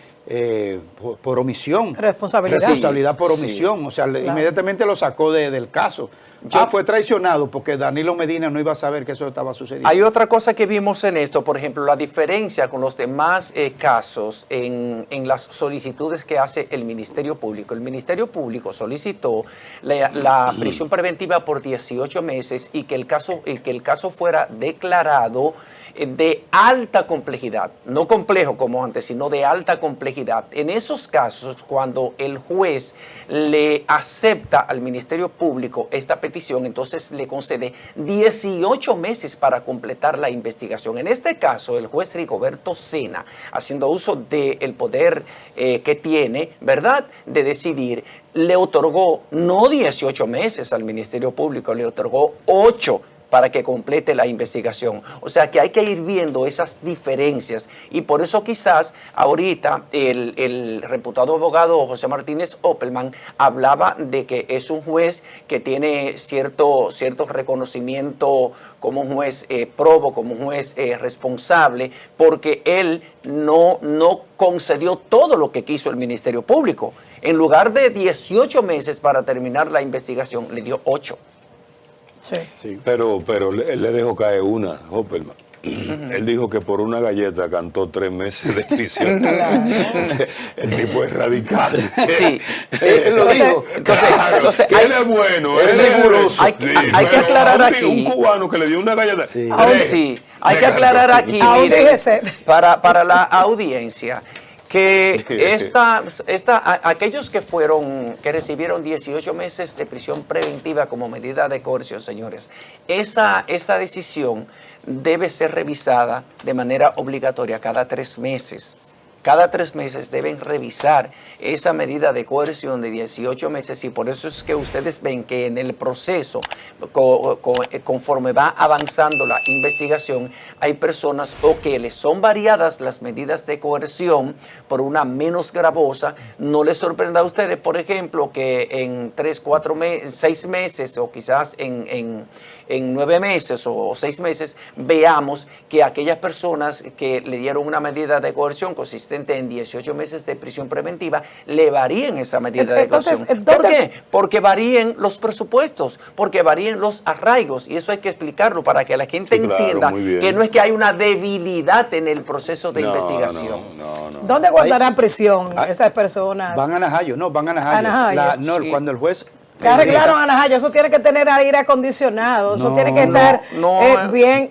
por omisión. Responsabilidad por omisión. O sea, inmediatamente lo sacó del caso. Fue traicionado porque Danilo Medina no iba a saber que eso estaba sucediendo. Hay otra cosa que vimos en esto, por ejemplo, la diferencia con los demás casos en las solicitudes que hace el Ministerio Público. El Ministerio Público solicitó la prisión preventiva por 18 meses y que el caso fuera declarado de alta complejidad, no complejo como antes, sino de alta complejidad. En esos casos, cuando el juez le acepta al Ministerio Público esta petición, entonces le concede 18 meses para completar la investigación. En este caso, el juez Rigoberto Sena, haciendo uso del poder que tiene, ¿verdad?, de decidir, le otorgó no 18 meses al Ministerio Público, le otorgó 8 para que complete la investigación. O sea que hay que ir viendo esas diferencias, y por eso quizás ahorita el reputado abogado José Martínez Hoppelman hablaba de que es un juez que tiene cierto reconocimiento como un juez probo, como un juez responsable, porque él no concedió todo lo que quiso el Ministerio Público. En lugar de 18 meses para terminar la investigación, le dio 8. Sí. Sí. Pero él le dejó caer una, Hopperman. Él dijo que por una galleta cantó 3 meses de prisión. El tipo es radical. Sí. Él lo dijo. Entonces, Que él es bueno, él es seguros. riguroso. Hay que pero aclarar un aquí. Un cubano que le dio una galleta. Sí. Aún sí, hay que aclarar aquí, Aún mire, fíjese. para la audiencia, que aquellos que recibieron 18 meses de prisión preventiva como medida de coerción, señores, esa decisión debe ser revisada de manera obligatoria cada 3 meses. Cada 3 meses deben revisar esa medida de coerción de 18 meses y por eso es que ustedes ven que en el proceso, conforme va avanzando la investigación, hay personas o que les son variadas las medidas de coerción por una menos gravosa. No les sorprenda a ustedes, por ejemplo, que en 3, 4 meses, 6 meses o quizás en 9 meses o 6 meses veamos que aquellas personas que le dieron una medida de coerción consistente en 18 meses de prisión preventiva le varíen esa medida de coerción. ¿Por qué? Porque varíen los presupuestos, porque varíen los arraigos y eso hay que explicarlo para que la gente entienda que no es que hay una debilidad en el proceso de investigación. No. ¿Dónde guardarán prisión esas personas? Van a Najayo, van a Najayo. Sí. Cuando el juez... ¿Qué arreglaron a Najayo? Eso tiene que tener aire acondicionado, eso tiene que estar bien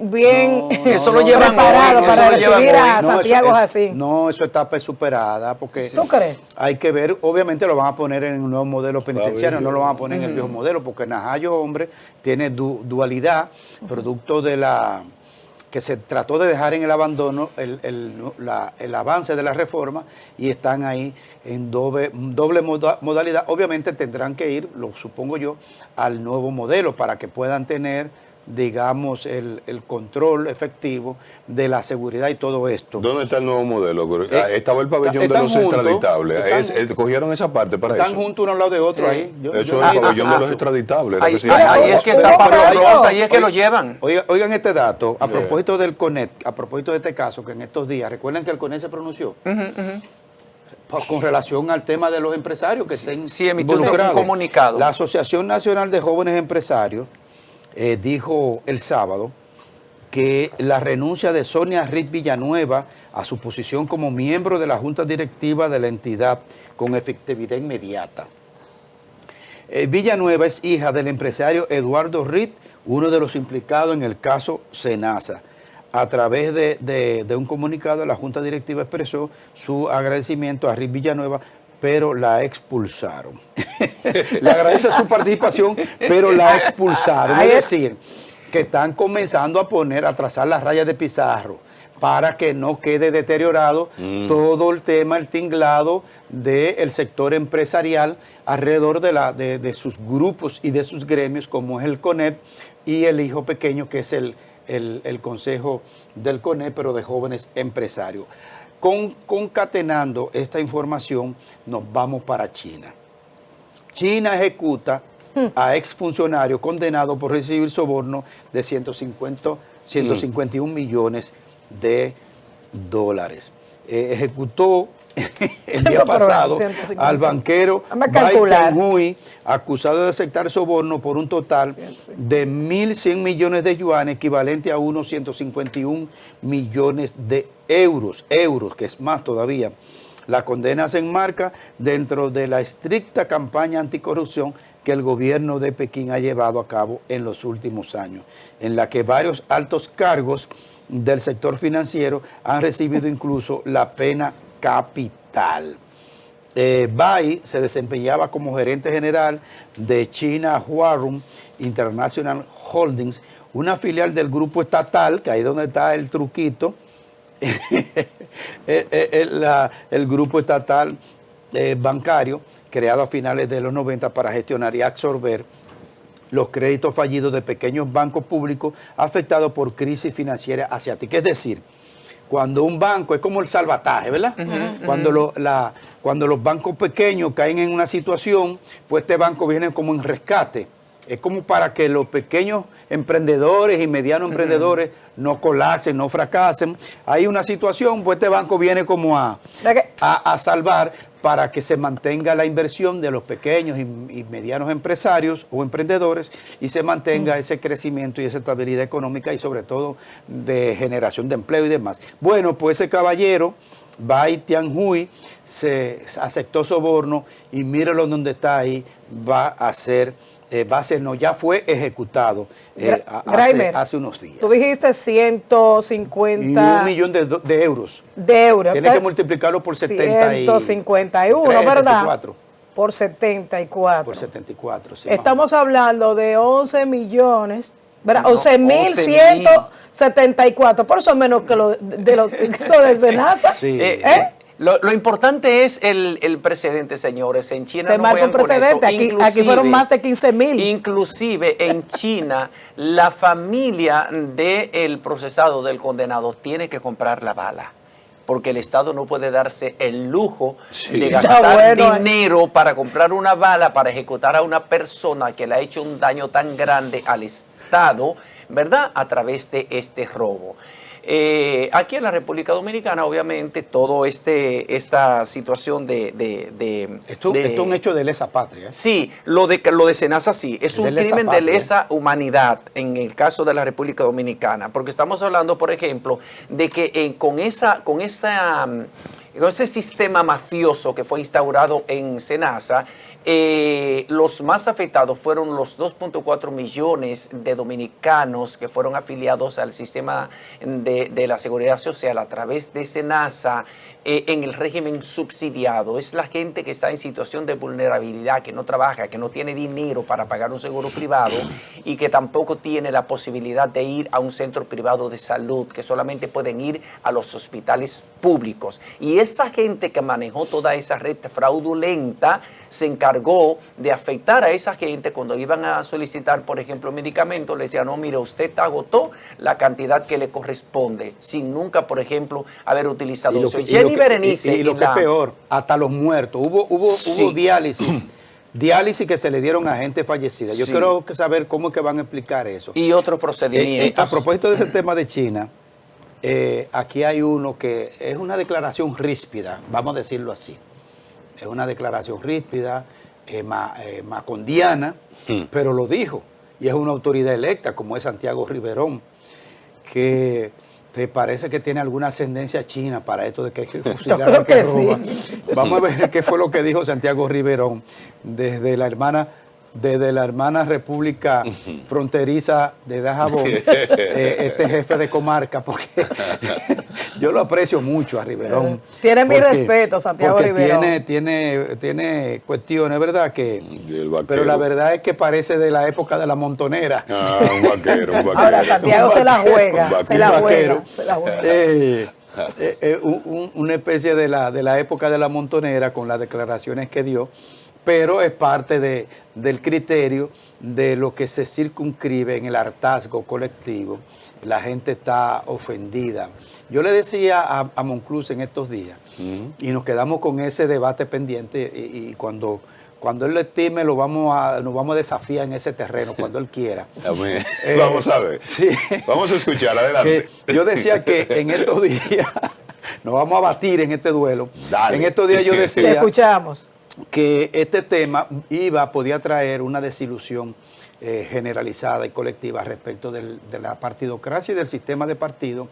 eso lo llevan preparado hoy, para eso lo recibir llevan a hoy. Santiago así. No, eso etapa es superada, porque ¿Tú crees? hay que ver, obviamente lo van a poner en un nuevo modelo penitenciario, no lo van a poner en el viejo modelo, porque Najayo, hombre, tiene dualidad, producto de la que se trató de dejar en el abandono el avance de la reforma y están ahí en doble modalidad. Obviamente tendrán que ir, lo supongo yo, al nuevo modelo para que puedan tener, digamos, el control efectivo de la seguridad y todo esto. ¿Dónde está el nuevo modelo? Estaba el pabellón de los extraditables. ¿Cogieron esa parte para eso? Están juntos uno al lado de otro ahí. Eso es el pabellón de los extraditables. Ahí es que está Pablo Rosa, ahí es que lo llevan. Oigan este dato, a propósito del CONET, a propósito de este caso, que en estos días, recuerden que el CONET se pronunció con relación al tema de los empresarios que estén emitió un involucrados. comunicado. La Asociación Nacional de Jóvenes Empresarios dijo el sábado que la renuncia de Sonia Ritt Villanueva a su posición como miembro de la Junta Directiva de la entidad con efectividad inmediata. Villanueva es hija del empresario Eduardo Ritt, uno de los implicados en el caso Senasa. A través de un comunicado, la Junta Directiva expresó su agradecimiento a Ritt Villanueva, pero la expulsaron. Le agradece su participación, pero la expulsaron. Es decir, que están comenzando a trazar las rayas de pizarro para que no quede deteriorado todo el tema, el tinglado del sector empresarial alrededor de sus grupos y de sus gremios, como es el CONEP y el hijo pequeño, que es el consejo del CONEP, pero de jóvenes empresarios. Concatenando esta información, nos vamos para China. China ejecuta a exfuncionarios condenados por recibir soborno de 151 millones de dólares. Ejecutó el día pasado al banquero Bai Tianhui, acusado de aceptar soborno por un total de 1.100 millones de yuanes, equivalente a unos 151 millones de euros, que es más todavía. La condena se enmarca dentro de la estricta campaña anticorrupción que el gobierno de Pekín ha llevado a cabo en los últimos años, en la que varios altos cargos del sector financiero han recibido incluso la pena capital. Bai se desempeñaba como gerente general de China Huarun International Holdings, una filial del grupo estatal, que ahí es donde está el truquito, el grupo estatal bancario, creado a finales de los 90 para gestionar y absorber los créditos fallidos de pequeños bancos públicos afectados por crisis financiera asiática. Es decir, cuando un banco, es como el salvataje, ¿verdad? Cuando los bancos pequeños caen en una situación, pues este banco viene como en rescate. Es como para que los pequeños emprendedores y medianos emprendedores no colapsen, no fracasen. Hay una situación, pues este banco viene como a salvar, para que se mantenga la inversión de los pequeños y medianos empresarios o emprendedores y se mantenga ese crecimiento y esa estabilidad económica y sobre todo de generación de empleo y demás. Bueno, pues ese caballero, Bai Tianhui, se aceptó soborno y míralo donde está ahí, ya fue ejecutado hace unos días. Tú dijiste 150... Y $1 millón de euros. De euros. Tienes que multiplicarlo por 151, ¿verdad? 74. Por 74. Por 74, sí. Estamos hablando de 11 millones, ¿verdad? No, 11.174. Por eso es menos que lo de Senasa. Sí. Lo importante es el precedente, señores. En China se marca un precedente. Aquí fueron más de 15.000. Inclusive en China, la familia del procesado, del condenado, tiene que comprar la bala. Porque el Estado no puede darse el lujo de gastar dinero para comprar una bala para ejecutar a una persona que le ha hecho un daño tan grande al Estado, ¿verdad? A través de este robo. Aquí en la República Dominicana, obviamente, todo esta situación Esto es un hecho de lesa patria. Sí, lo de Senasa sí, es un crimen de lesa humanidad en el caso de la República Dominicana, porque estamos hablando, por ejemplo, de que con ese sistema mafioso que fue instaurado en Senasa, los más afectados fueron los 2.4 millones de dominicanos que fueron afiliados al sistema de la seguridad social a través de Senasa en el régimen subsidiado. Es la gente que está en situación de vulnerabilidad, que no trabaja, que no tiene dinero para pagar un seguro privado y que tampoco tiene la posibilidad de ir a un centro privado de salud, que solamente pueden ir a los hospitales públicos. Y esta gente que manejó toda esa red fraudulenta se encargó de afectar a esa gente cuando iban a solicitar, por ejemplo, medicamentos. Le decían, no, mire, usted agotó la cantidad que le corresponde, sin nunca, por ejemplo, haber utilizado eso. Jenny Berenice. Y lo que es peor, hasta los muertos. Hubo diálisis. Diálisis que se le dieron a gente fallecida. Yo quiero saber cómo es que van a explicar eso. Y otros procedimientos. A propósito de ese tema de China, aquí hay uno que es una declaración ríspida, vamos a decirlo así. Es una declaración ríspida, macondiana, pero lo dijo. Y es una autoridad electa, como es Santiago Riverón, que te parece que tiene alguna ascendencia china para esto de que hay que fusilar al que roba. Sí. Vamos a ver qué fue lo que dijo Santiago Riverón desde la hermana República Fronteriza de Dajabón, este jefe de comarca, porque yo lo aprecio mucho a Riverón. Tiene mi respeto, Santiago Riverón. Tiene cuestiones, ¿verdad? Pero la verdad es que parece de la época de la montonera. Un vaquero. Ahora Santiago se la juega. Una especie de la época de la montonera con las declaraciones que dio, pero es parte del criterio de lo que se circunscribe en el hartazgo colectivo. La gente está ofendida. Yo le decía a Monclús en estos días, y nos quedamos con ese debate pendiente, y cuando él lo estime nos vamos a desafiar en ese terreno, cuando él quiera. Vamos a ver. Sí. Vamos a escuchar, adelante. Yo decía que en estos días, nos vamos a batir en este duelo. Dale. En estos días yo decía... Te escuchamos. Que este tema podía traer una desilusión generalizada y colectiva respecto de la partidocracia y del sistema de partido,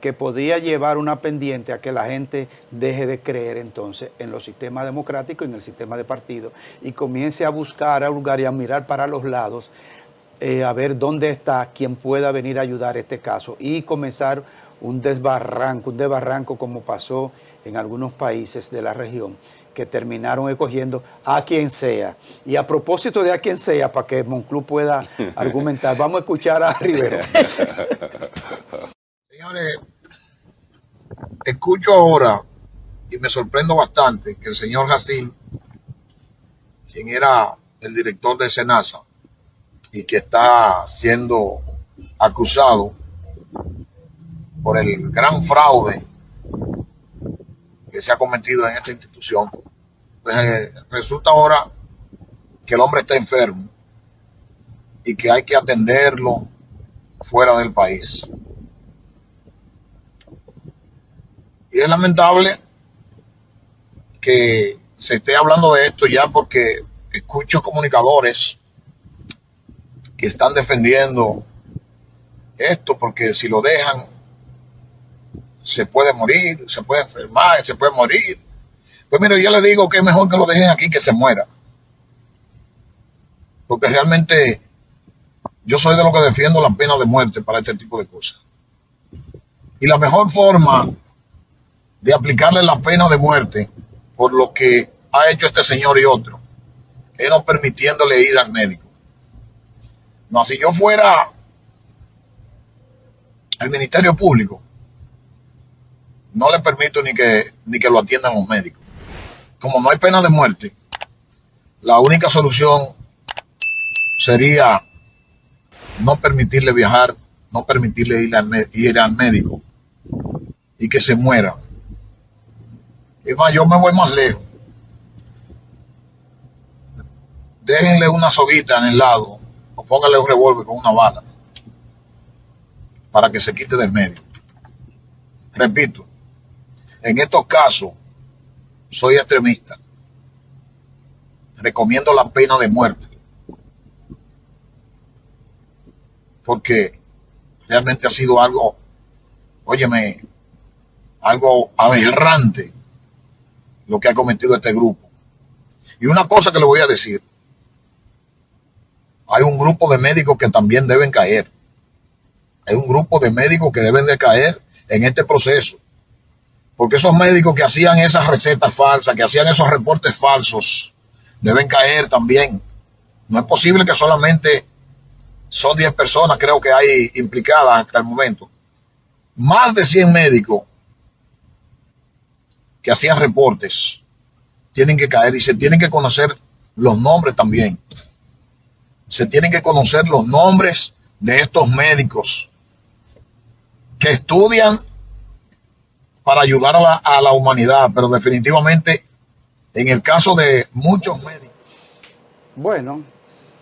que podía llevar una pendiente a que la gente deje de creer entonces en los sistemas democráticos y en el sistema de partido y comience a buscar, a hurgar y a mirar para los lados, a ver dónde está quien pueda venir a ayudar este caso y comenzar un desbarranco como pasó en algunos países de la región, que terminaron escogiendo a quien sea. Y a propósito de a quien sea, para que Monclús pueda argumentar, vamos a escuchar a Rivero. Señores, escucho ahora y me sorprendo bastante que el señor Jacín, quien era el director de Senasa y que está siendo acusado por el gran fraude que se ha cometido en esta institución, pues resulta ahora que el hombre está enfermo y que hay que atenderlo fuera del país. Y es lamentable que se esté hablando de esto ya porque escucho comunicadores que están defendiendo esto, porque si lo dejan se puede morir, se puede enfermar, se puede morir. Pues mire, yo le digo que es mejor que lo dejen aquí que se muera. Porque realmente yo soy de los que defiendo la pena de muerte para este tipo de cosas. Y la mejor forma de aplicarle la pena de muerte por lo que ha hecho este señor y otro es no permitiéndole ir al médico. No, si yo fuera al Ministerio Público, no le permito ni que lo atiendan los médicos. Como no hay pena de muerte, la única solución sería no permitirle viajar, no permitirle ir al médico y que se muera. Y más, yo me voy más lejos. Déjenle una soguita en el lado o póngale un revólver con una bala para que se quite del medio. Repito, en estos casos soy extremista. Recomiendo la pena de muerte. Porque realmente ha sido algo, óyeme, algo aberrante lo que ha cometido este grupo. Y una cosa que le voy a decir, hay un grupo de médicos que también deben caer. Hay un grupo de médicos que deben de caer en este proceso. Porque esos médicos que hacían esas recetas falsas, que hacían esos reportes falsos, deben caer también. No es posible que solamente son 10 personas, creo que hay implicadas hasta el momento. Más de 100 médicos que hacían reportes tienen que caer y se tienen que conocer los nombres también. Se tienen que conocer los nombres de estos médicos que estudian para ayudar a la humanidad, pero definitivamente en el caso de muchos médicos. Bueno,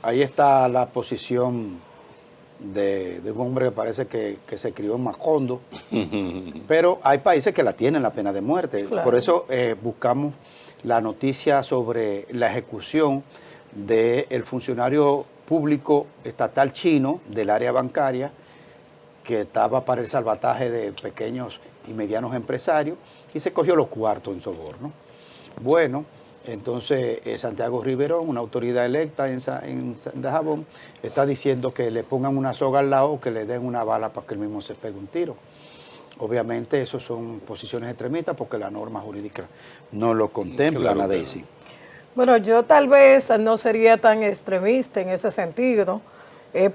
ahí está la posición de un hombre que parece que se crió en Macondo, pero hay países que la tienen la pena de muerte. Claro. Por eso buscamos la noticia sobre la ejecución del funcionario público estatal chino del área bancaria que estaba para el salvataje de pequeños y medianos empresarios y se cogió los cuartos en soborno. Bueno, entonces Santiago Riverón, una autoridad electa en Dajabón, está diciendo que le pongan una soga al lado o que le den una bala para que él mismo se pegue un tiro. Obviamente eso son posiciones extremistas porque la norma jurídica no lo contempla, Ana Daisy. Bueno, yo tal vez no sería tan extremista en ese sentido,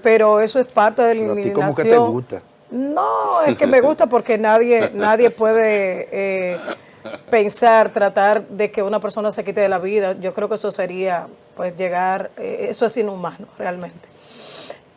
pero eso es parte de la indignación. ¿Cómo que te gusta? No, es que me gusta porque nadie puede pensar, tratar de que una persona se quite de la vida. Yo creo que eso sería, pues, eso es inhumano, realmente.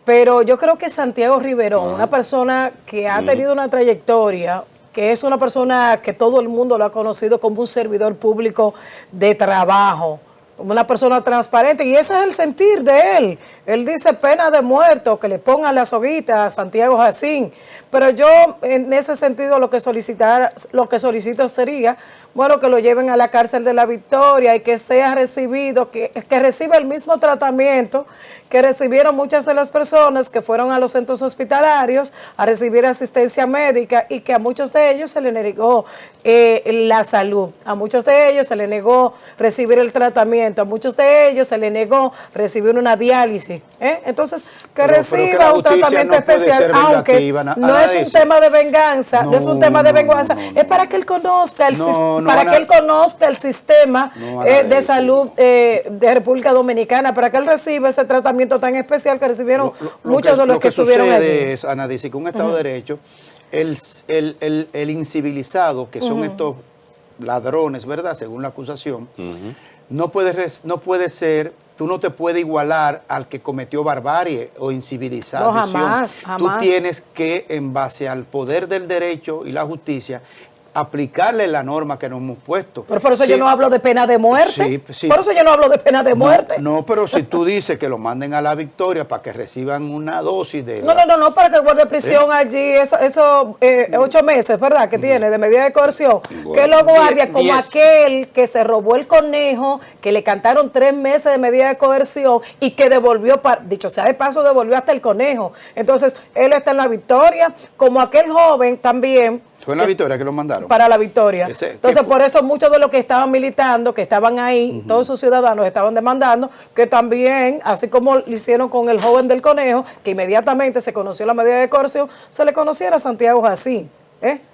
Pero yo creo que Santiago Riverón, una persona que ha tenido una trayectoria, que es una persona que todo el mundo lo ha conocido como un servidor público de trabajo, como una persona transparente, y ese es el sentir de él. Él dice pena de muerto, que le pongan la soguita a Santiago Jacín. Pero yo, en ese sentido, lo que solicito sería, bueno, que lo lleven a la cárcel de La Victoria y que sea recibido, que reciba el mismo tratamiento que recibieron muchas de las personas que fueron a los centros hospitalarios a recibir asistencia médica y que a muchos de ellos se les negó la salud, a muchos de ellos se les negó recibir el tratamiento, a muchos de ellos se les negó recibir una diálisis. Entonces, que reciba un tratamiento especial, aunque no es un tema de venganza, no es un tema de venganza, es para que él conozca el sistema de salud de República Dominicana, para que él reciba ese tratamiento tan especial que recibieron muchos de los que estuvieron allí. Lo que sucede es, Ana, dice que un Estado de Derecho, el incivilizado, que son estos ladrones, ¿verdad?, según la acusación, no puede ser, tú no te puedes igualar al que cometió barbarie o incivilización. No, jamás. Tú tienes que, en base al poder del derecho y la justicia, aplicarle la norma que nos hemos puesto. Pero por eso Sí, yo no hablo de pena de muerte. Sí, sí. Por eso yo no hablo de pena de muerte. No, pero si tú dices que lo manden a La Victoria para que reciban una dosis de... No, para que guarde prisión allí, eso 8 meses, ¿verdad? Que tiene de medida de coerción. Que lo guardia como aquel que se robó el conejo, que le cantaron 3 meses de medida de coerción y que devolvió, dicho sea de paso, devolvió hasta el conejo. Entonces, él está en La Victoria, como aquel joven también. ¿Fue en La Victoria que lo mandaron? Para La Victoria. Entonces, por eso muchos de los que estaban militando, que estaban ahí, todos sus ciudadanos estaban demandando que también, así como lo hicieron con el joven del conejo, que inmediatamente se conoció la medida de coerción, se le conociera a Santiago Jacín.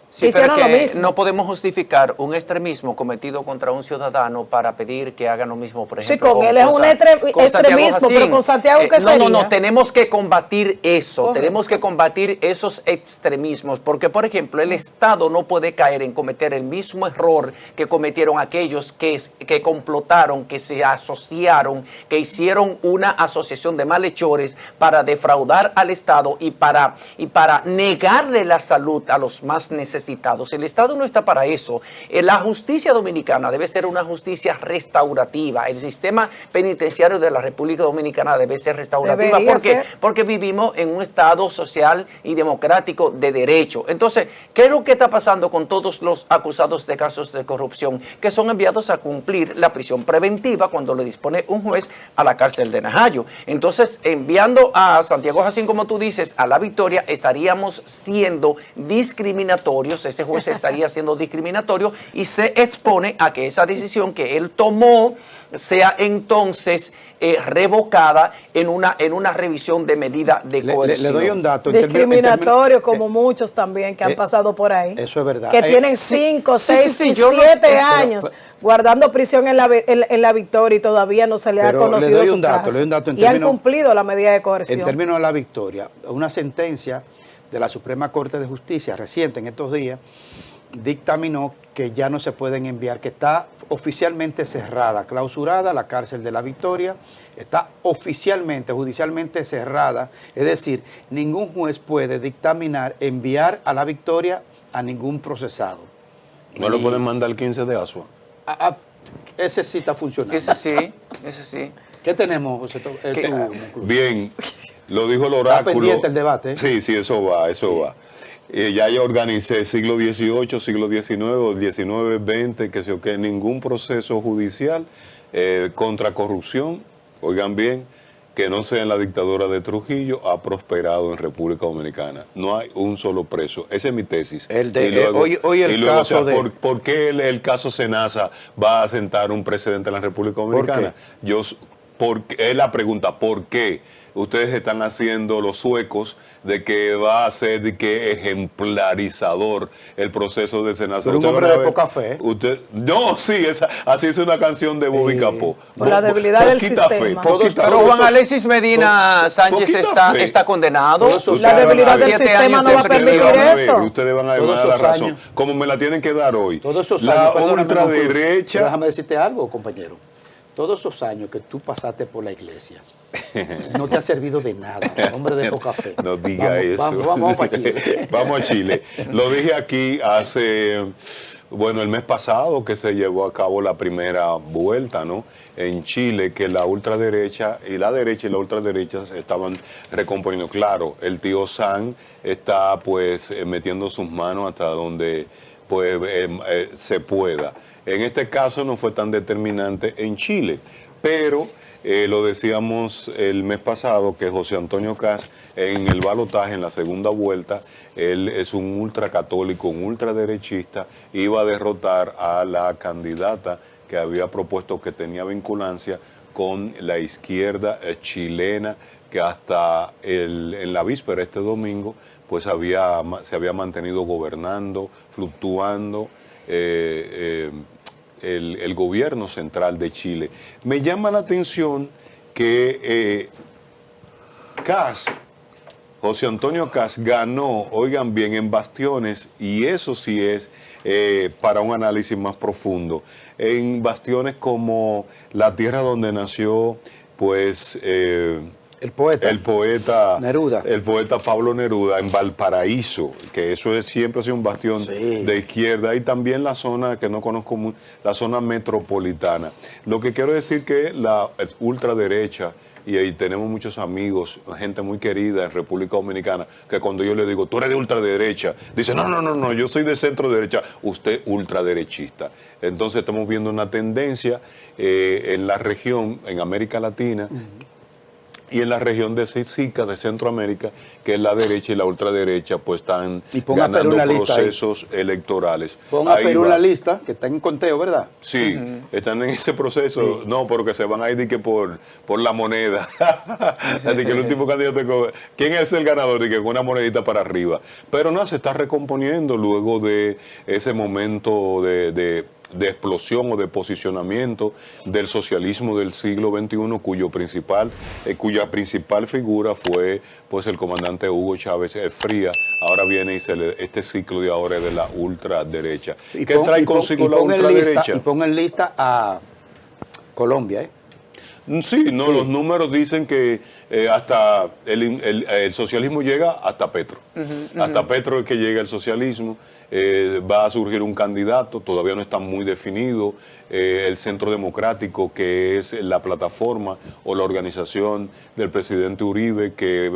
Sí, pero que no podemos justificar un extremismo cometido contra un ciudadano para pedir que hagan lo mismo, por ejemplo. Sí, con él es un extremismo, pero con Santiago, ¿qué sería? No, tenemos que combatir eso, correcto. Tenemos que combatir esos extremismos, porque, por ejemplo, el Estado no puede caer en cometer el mismo error que cometieron aquellos que complotaron, que se asociaron, que hicieron una asociación de malhechores para defraudar al Estado y para negarle la salud a los más necesitados. El Estado no está para eso. La justicia dominicana debe ser una justicia restaurativa. El sistema penitenciario de la República Dominicana debe ser restaurativa porque vivimos en un Estado social y democrático de derecho. Entonces, ¿qué es lo que está pasando con todos los acusados de casos de corrupción que son enviados a cumplir la prisión preventiva cuando le dispone un juez a la cárcel de Najayo? Entonces, enviando a Santiago Jacín, como tú dices, a La Victoria, estaríamos siendo discriminatorios. Ese juez estaría siendo discriminatorio y se expone a que esa decisión que él tomó sea entonces revocada en una revisión de medida de coerción. Le doy un dato. Discriminatorio, como muchos también que han pasado por ahí. Eso es verdad. Que tienen 5, 6 y 7 años guardando prisión en la Victoria y todavía no se le ha conocido su caso. Y han cumplido la medida de coerción. En términos de La Victoria, una sentencia de la Suprema Corte de Justicia reciente en estos días dictaminó que ya no se pueden enviar, que está oficialmente cerrada, clausurada la cárcel de La Victoria, está oficialmente, judicialmente cerrada, es decir, ningún juez puede dictaminar enviar a La Victoria a ningún procesado. ¿No lo pueden mandar el 15 de Asua? Ese sí está funcionando. Ese sí. ¿Qué tenemos, José? Bien, lo dijo el oráculo. Está pendiente el debate. Sí, eso va. Ya organicé siglo XVIII, siglo XIX, XIX, XX, que ningún proceso judicial contra corrupción, oigan bien, que no sea en la dictadura de Trujillo, ha prosperado en República Dominicana. No hay un solo preso. Esa es mi tesis. ¿Por qué el caso Senasa va a sentar un precedente en la República Dominicana? Es la pregunta, ¿por qué? Ustedes están haciendo los suecos de que va a ser ejemplarizador el proceso de Senasa. Pero un hombre de poca fe. Así es una canción de Bobby Capó. Por la debilidad del sistema. Pero Juan Alexis Medina Sánchez está condenado. La debilidad del sistema no va a permitir eso. Ustedes van a dar la razón. Como me la tienen que dar hoy. Todos esos la años, ultraderecha. Déjame decirte algo, compañero. Todos esos años que tú pasaste por la iglesia, no te ha servido de nada, hombre de poca fe. No diga eso. Vamos para Chile. Vamos a Chile. Lo dije aquí el mes pasado que se llevó a cabo la primera vuelta, ¿no? En Chile, que la ultraderecha y la derecha y la ultraderecha se estaban recomponiendo. Claro, el tío San está metiendo sus manos hasta donde se pueda. En este caso no fue tan determinante en Chile, pero lo decíamos el mes pasado que José Antonio Kast en el balotaje, en la segunda vuelta, él es un ultracatólico, un ultraderechista, iba a derrotar a la candidata que había propuesto que tenía vinculancia con la izquierda chilena, que hasta en la víspera, este domingo, se había mantenido gobernando, fluctuando, el gobierno central de Chile. Me llama la atención que José Antonio Kast ganó, oigan bien, en bastiones, y eso sí es para un análisis más profundo, en bastiones como la tierra donde nació El poeta. Neruda. El poeta Pablo Neruda en Valparaíso, que eso siempre ha sido un bastión de izquierda, y también la zona que no conozco muy, la zona metropolitana. Lo que quiero decir que la ultraderecha, y ahí tenemos muchos amigos, gente muy querida en República Dominicana, que cuando yo le digo, tú eres de ultraderecha, dice, no, yo soy de centro derecha, usted ultraderechista. Entonces estamos viendo una tendencia en la región, en América Latina, y en la región de SICA, de Centroamérica, que es la derecha y la ultraderecha, pues están ganando procesos electorales. Ponga a Perú en la lista, que está en conteo, ¿verdad? Sí, están en ese proceso. No, porque se van a ir que por la moneda. De que el último candidato, ¿quién es el ganador? De que con una monedita para arriba. Pero no, se está recomponiendo luego de ese momento de explosión o de posicionamiento del socialismo del siglo XXI, cuya principal figura fue pues el comandante Hugo Chávez Frías. Ahora viene este ciclo de ahora de la ultraderecha. ¿Qué trae consigo la ultraderecha? Y pon en lista a Colombia, ¿eh? Sí, no, los números dicen que hasta el socialismo llega hasta Petro. Hasta Petro es que llega el socialismo. Va a surgir un candidato, todavía no está muy definido. El Centro Democrático, que es la plataforma o la organización del presidente Uribe, que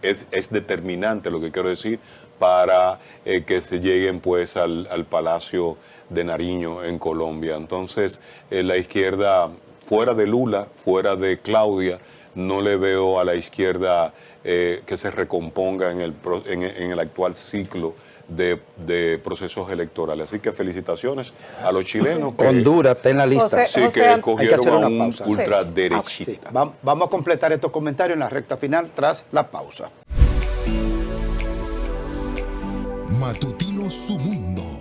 es determinante, lo que quiero decir, para que se lleguen pues al Palacio de Nariño en Colombia. Entonces, la izquierda, fuera de Lula, fuera de Claudia, no le veo a la izquierda que se recomponga en el actual ciclo de procesos electorales. Así que felicitaciones a los chilenos. Honduras está en la lista. Que escogieron a un ultraderechista. Vamos a completar estos comentarios en la recta final tras la pausa. Matutino Su Mundo.